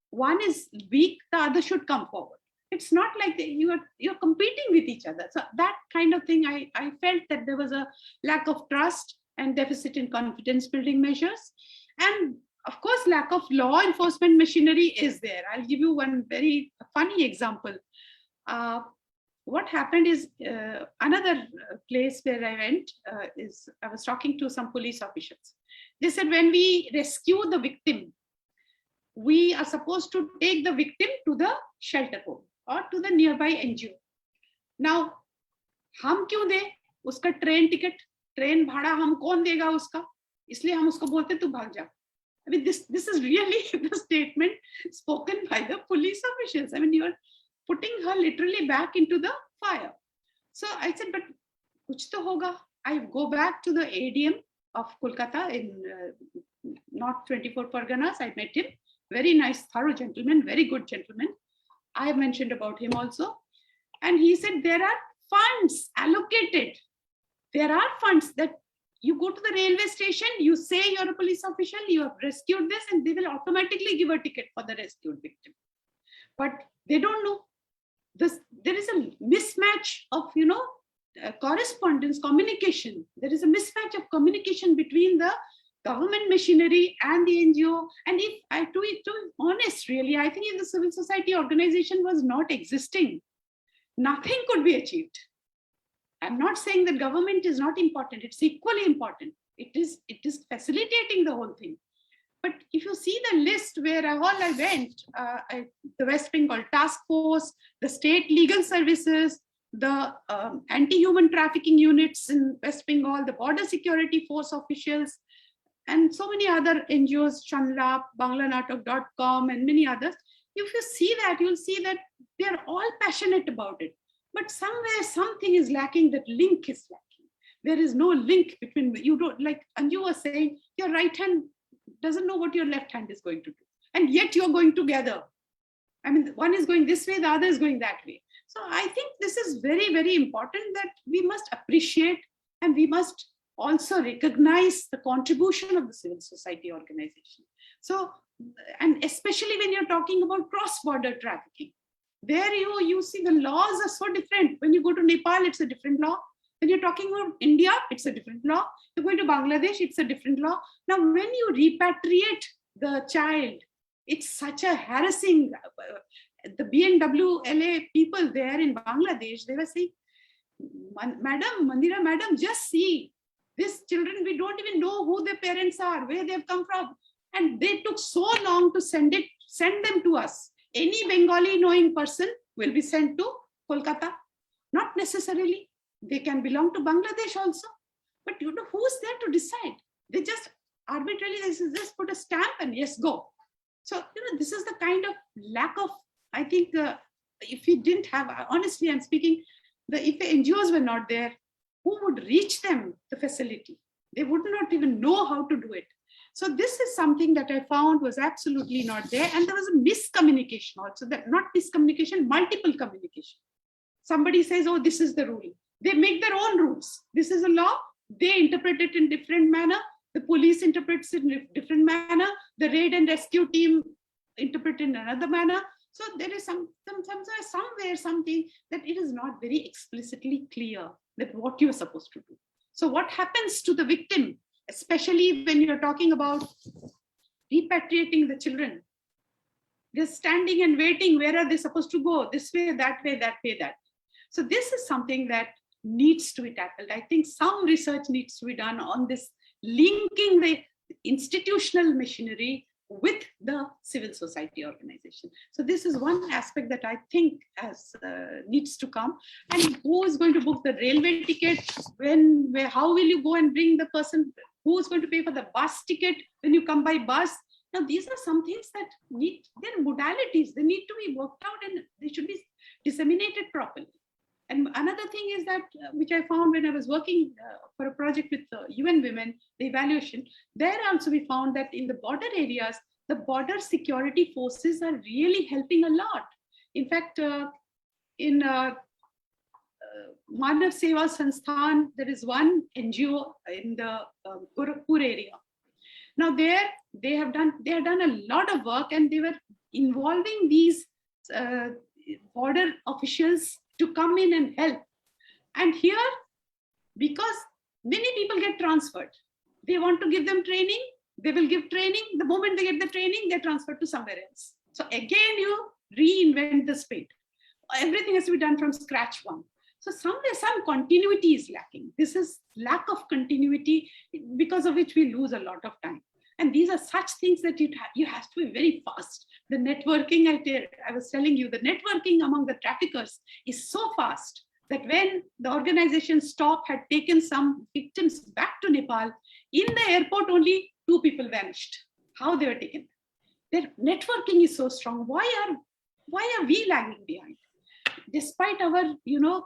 one is weak, the other should come forward. It's not like you're competing with each other. So that kind of thing, I felt that there was a lack of trust and deficit in confidence building measures. And of course, lack of law enforcement machinery is there. I'll give you one very funny example. What happened is another place where I went I was talking to some police officials. They said, when we rescue the victim, we are supposed to take the victim to the shelter home or to the nearby NGO. Now, हम क्यों दे उसका train ticket, train भाड़ा हम कौन देगा उसका? इसलिए हम उसको बोलते तू भाग जा. I mean, this is really the statement spoken by the police officials. I mean, you are putting her literally back into the fire. So I said, but kuch to hoga. I go back to the ADM of Kolkata in North 24 Parganas. I met him. Very nice, thorough gentleman, very good gentleman. I have mentioned about him also. And he said, there are funds allocated. There are funds that you go to the railway station, you say you're a police official, you have rescued this, and they will automatically give a ticket for the rescued victim. But they don't know. There is a mismatch of, correspondence, communication. There is a mismatch of communication between the government machinery and the NGO. And if I, to be honest, really, I think if the civil society organization was not existing, nothing could be achieved. I'm not saying that government is not important. It's equally important. It is facilitating the whole thing. But if you see the list where I went, the West Bengal Task Force, the state legal services, the anti-human trafficking units in West Bengal, the border security force officials, and so many other NGOs, Chanla, Banglanatok.com, and many others. If you see that, you'll see that they're all passionate about it. But somewhere something is lacking, that link is lacking. There is no link between, you don't, like Anju was saying, your right hand doesn't know what your left hand is going to do. And yet you're going together. I mean, one is going this way, the other is going that way. So I think this is very, very important, that we must appreciate and we must also recognize the contribution of the civil society organization. So, and especially when you're talking about cross-border trafficking, there you see the laws are so different. When you go to Nepal, it's a different law. When you're talking about India, it's a different law. You're going to Bangladesh, it's a different law. Now, when you repatriate the child, it's such a harassing. The BNWLA people there in Bangladesh, they were saying, Madam, Mandira, Madam, just see these children, we don't even know who their parents are, where they've come from. And they took so long to send them to us. Any Bengali knowing person will be sent to Kolkata. Not necessarily. They can belong to Bangladesh also. But you know, who's there to decide? They just arbitrarily, they just put a stamp and yes, go. So, you know, this is the kind of lack of, I think, if we didn't have, honestly, I'm speaking, if the NGOs were not there, who would reach them, the facility? They would not even know how to do it. So this is something that I found was absolutely not there. And there was a miscommunication also, that not miscommunication, multiple communication. Somebody says, oh, this is the rule. They make their own rules. This is a law. They interpret it in different manner. The police interprets it in different manner. The raid and rescue team interpret it in another manner. So there is somewhere something that it is not very explicitly clear that what you are supposed to do. So what happens to the victim, especially when you're talking about repatriating the children? They're standing and waiting. Where are they supposed to go? This way, that way, that way, that. So this is something that needs to be tackled. I think some research needs to be done on this, linking the institutional machinery with the civil society organization. So this is one aspect that I think needs to come. And who is going to book the railway ticket? How will you go and bring the person? Who is going to pay for the bus ticket when you come by bus? Now, these are some things that need, they're modalities. They need to be worked out and they should be disseminated properly. And another thing is that, which I found when I was working for a project with UN Women, the evaluation, there also we found that in the border areas, the border security forces are really helping a lot. In fact, in Manav Seva Sansthan, there is one NGO in the Gorakhpur area. Now there, they have done a lot of work and they were involving these border officials to come in and help. And here, because many people get transferred, they want to give them training, they will give training. The moment they get the training, they're transferred to somewhere else. So again, you reinvent the spade. Everything has to be done from scratch one. So somewhere some continuity is lacking. This is lack of continuity because of which we lose a lot of time. And these are such things that you have to be very fast. The networking, I was telling you, the networking among the traffickers is so fast that when the organization STOP had taken some victims back to Nepal, in the airport only 2 people vanished. How they were taken? Their networking is so strong. Why are we lagging behind? Despite our,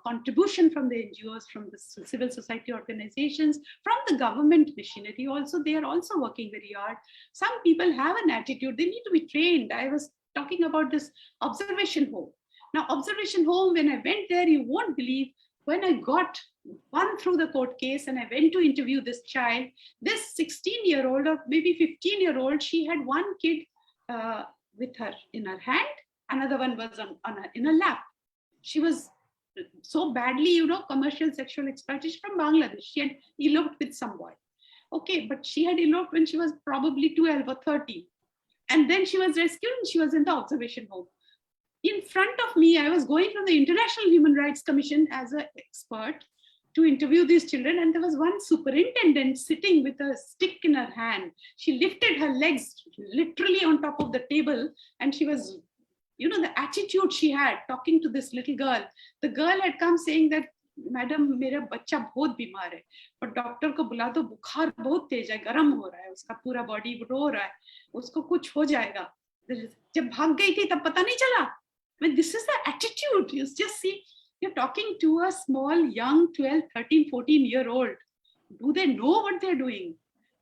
contribution from the NGOs, from the civil society organizations, from the government machinery also, they are also working very hard. Some people have an attitude, they need to be trained. I was talking about this observation home. Now, observation home, when I went there, you won't believe, when I got one through the court case and I went to interview this child, this 16-year-old or maybe 15-year-old, she had one kid with her in her hand, another one was in her lap. She was so badly, commercial sexual exploitation from Bangladesh. She had eloped with some boy. Okay, but she had eloped when she was probably 12 or 13. And then she was rescued and she was in the observation home. In front of me, I was going from the International Human Rights Commission as an expert to interview these children. And there was one superintendent sitting with a stick in her hand. She lifted her legs literally on top of the table and she was, the attitude she had talking to this little girl. The girl had come saying that, Madam, मेरा बच्चा बहुत बीमार है, पर doctor को बुला दो, बुखार बहुत तेज है, गर्म हो रहा है, उसका पूरा बॉडी रो रहा है, उसको कुछ हो जाएगा. जब भाग गई थी तब पता नहीं चला. I mean, this is the attitude. You just see, you're talking to a small, young 12, 13, 14-year-old. Do they know what they're doing?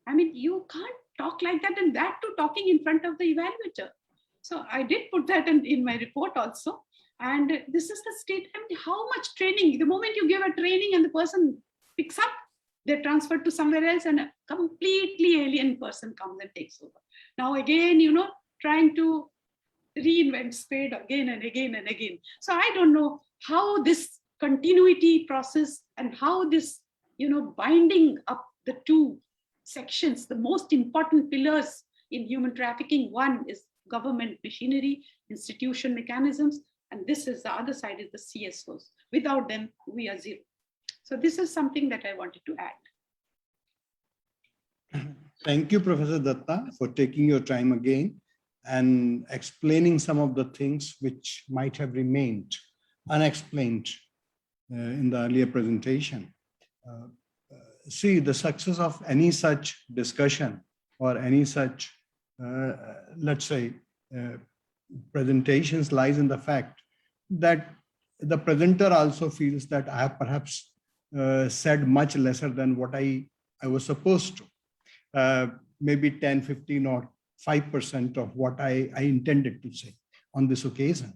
I mean, you can't talk like that, and that too talking in front of the evaluator. So I did put that in my report also. And this is the state. I mean, how much training? The moment you give a training and the person picks up, they're transferred to somewhere else and a completely alien person comes and takes over. Now again, trying to reinvent spade again and again and again. So I don't know how this continuity process and how this, binding up the two sections, the most important pillars in human trafficking. One is government machinery, institution mechanisms, and this is the other side is the CSOs. Without them, we are zero. So this is something that I wanted to add. Thank you, Professor Dutta, for taking your time again and explaining some of the things which might have remained unexplained in the earlier presentation. See, the success of any such discussion or any such, let's say, presentations lies in the fact that the presenter also feels that I have perhaps said much lesser than what I was supposed to. Maybe 10, 15 or 5% of what I intended to say on this occasion.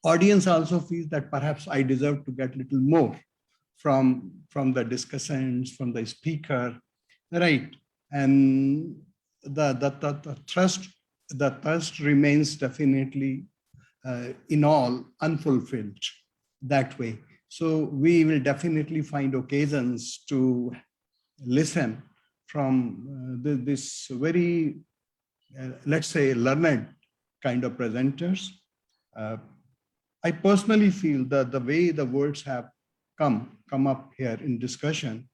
Audience also feels that perhaps I deserve to get a little more from the discussants, from the speaker, right? And the thirst remains definitely in all unfulfilled that way. So we will definitely find occasions to listen from this very, let's say, learned kind of presenters. I personally feel that the way the words have come up here in discussion,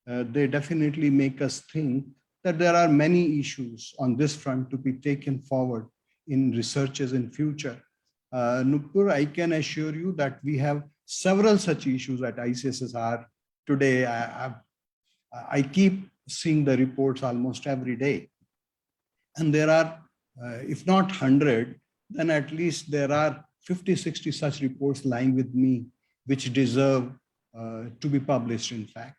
they definitely make us think that there are many issues on this front to be taken forward in researches in future. Nupur, I can assure you that we have several such issues at ICSSR today. I keep seeing the reports almost every day. And there are, if not 100, then at least there are 50, 60 such reports lying with me, which deserve to be published, in fact.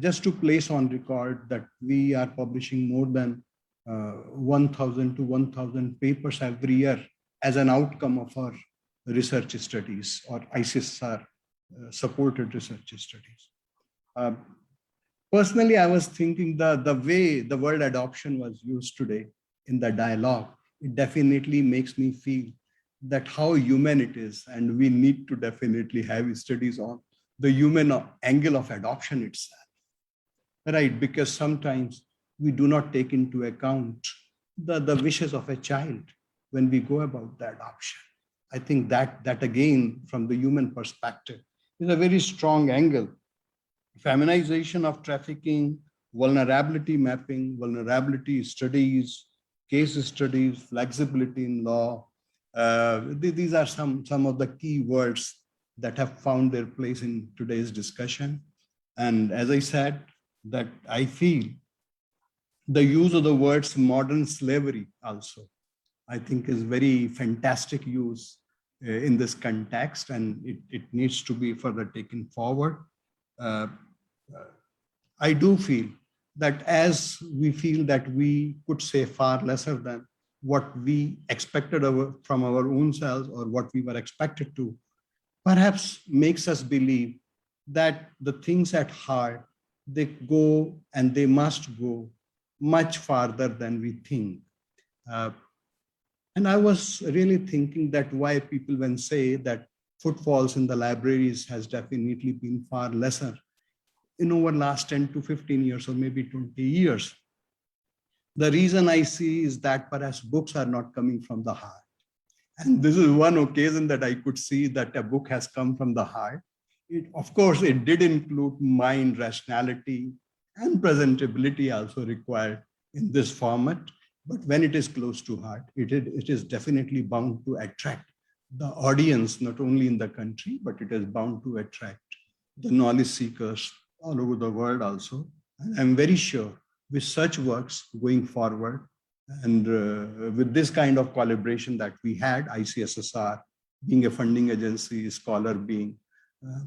Just to place on record that we are publishing more than 1,000 to 1,000 papers every year as an outcome of our research studies or ICSR supported research studies. Personally, I was thinking the way the word adoption was used today in the dialogue, it definitely makes me feel that how human it is, and we need to definitely have studies on the human angle of adoption itself, right? Because sometimes we do not take into account the wishes of a child when we go about the adoption. I think that again, from the human perspective, is a very strong angle. Feminization of trafficking, vulnerability mapping, vulnerability studies, case studies, flexibility in law. These are some of the key words that have found their place in today's discussion. And as I said, that I feel the use of the words modern slavery also, I think, is very fantastic use in this context, and it needs to be further taken forward. I do feel that as we feel that we could say far lesser than what we expected from our own selves or what we were expected to, perhaps makes us believe that the things at heart, they go and they must go much farther than we think. And I was really thinking that why people when say that footfalls in the libraries has definitely been far lesser in over last 10 to 15 years or maybe 20 years. The reason I see is that perhaps books are not coming from the heart. And this is one occasion that I could see that a book has come from the heart. Of course, it did include mind, rationality, and presentability also required in this format. But when it is close to heart, it is definitely bound to attract the audience, not only in the country, but it is bound to attract the knowledge seekers all over the world also. And I'm very sure with such works going forward, and with this kind of collaboration that we had, ICSSR being a funding agency, scholar being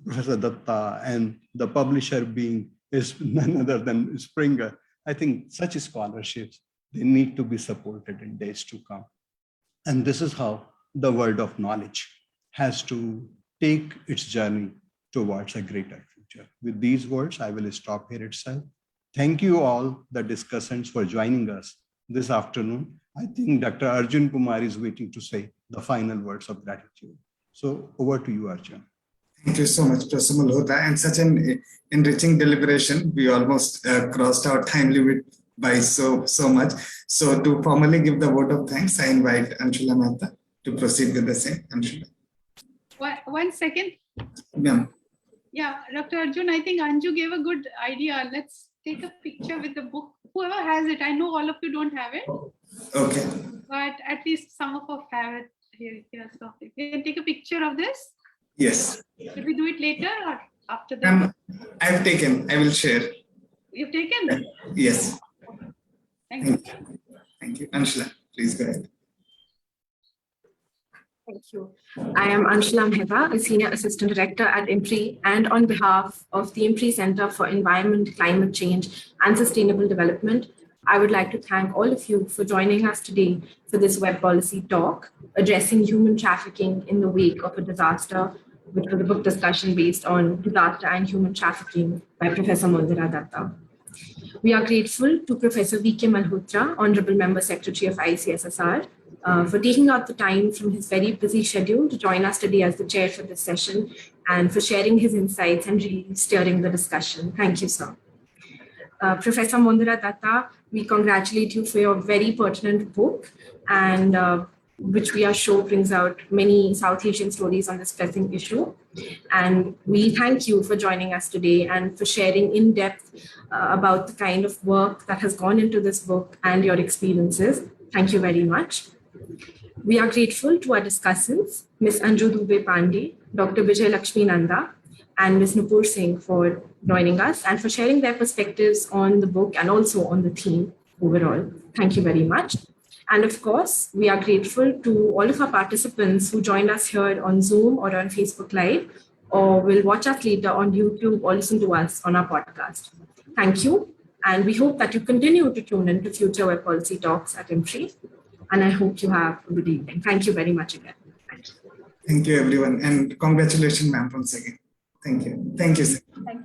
Professor Dutta, and the publisher being is none other than Springer, I think such scholarships, they need to be supported in days to come. And this is how the world of knowledge has to take its journey towards a greater future. With these words, I will stop here itself. Thank you all, the discussants, for joining us this afternoon. I think Dr. Arjun Kumar is waiting to say the final words of gratitude. So over to you, Arjun. Thank you so much, Professor Malhotra, and such an enriching deliberation. We almost crossed our time limit by so much. So to formally give the vote of thanks, I invite Anshula Mehta to proceed with the same. Anshula. One second. Yeah. Yeah, Dr. Arjun, I think Anju gave a good idea. Let's take a picture with the book. Whoever has it, I know all of you don't have it. Okay. But at least some of us have it here. So we can take a picture of this. Yes. Should we do it later or after that? I've taken. I will share. You've taken? Yes. Thank you. Thank you. Anshula, please go ahead. Thank you. I am Anshula Mehta, a Senior Assistant Director at IMPRI, and on behalf of the IMPRI Center for Environment, Climate Change and Sustainable Development, I would like to thank all of you for joining us today for this web policy talk, addressing human trafficking in the wake of a disaster, which was a book discussion based on disaster and human trafficking by Professor Mondira Dutta. We are grateful to Professor V. Malhotra, Honorable Member Secretary of ICSSR, for taking out the time from his very busy schedule to join us today as the chair for this session and for sharing his insights and really steering the discussion. Thank you, sir. Professor Mondira Dutta, we congratulate you for your very pertinent book, and which we are sure brings out many South Asian stories on this pressing issue. And we thank you for joining us today and for sharing in depth about the kind of work that has gone into this book and your experiences. Thank you very much. We are grateful to our discussants, Ms. Anju Dubey Pandey, Dr. Vijay Lakshmi Nanda, and Ms. Nupur Singh for joining us and for sharing their perspectives on the book and also on the theme overall. Thank you very much. And of course, we are grateful to all of our participants who joined us here on Zoom or on Facebook Live, or will watch us later on YouTube or listen to us on our podcast. Thank you. And we hope that you continue to tune in to future web policy talks at IMPRI. And I hope you have a good evening. Thank you very much again. Thank you. Thank you, everyone. And congratulations, ma'am, once again. Thank you. Thank you, sir. Thank you.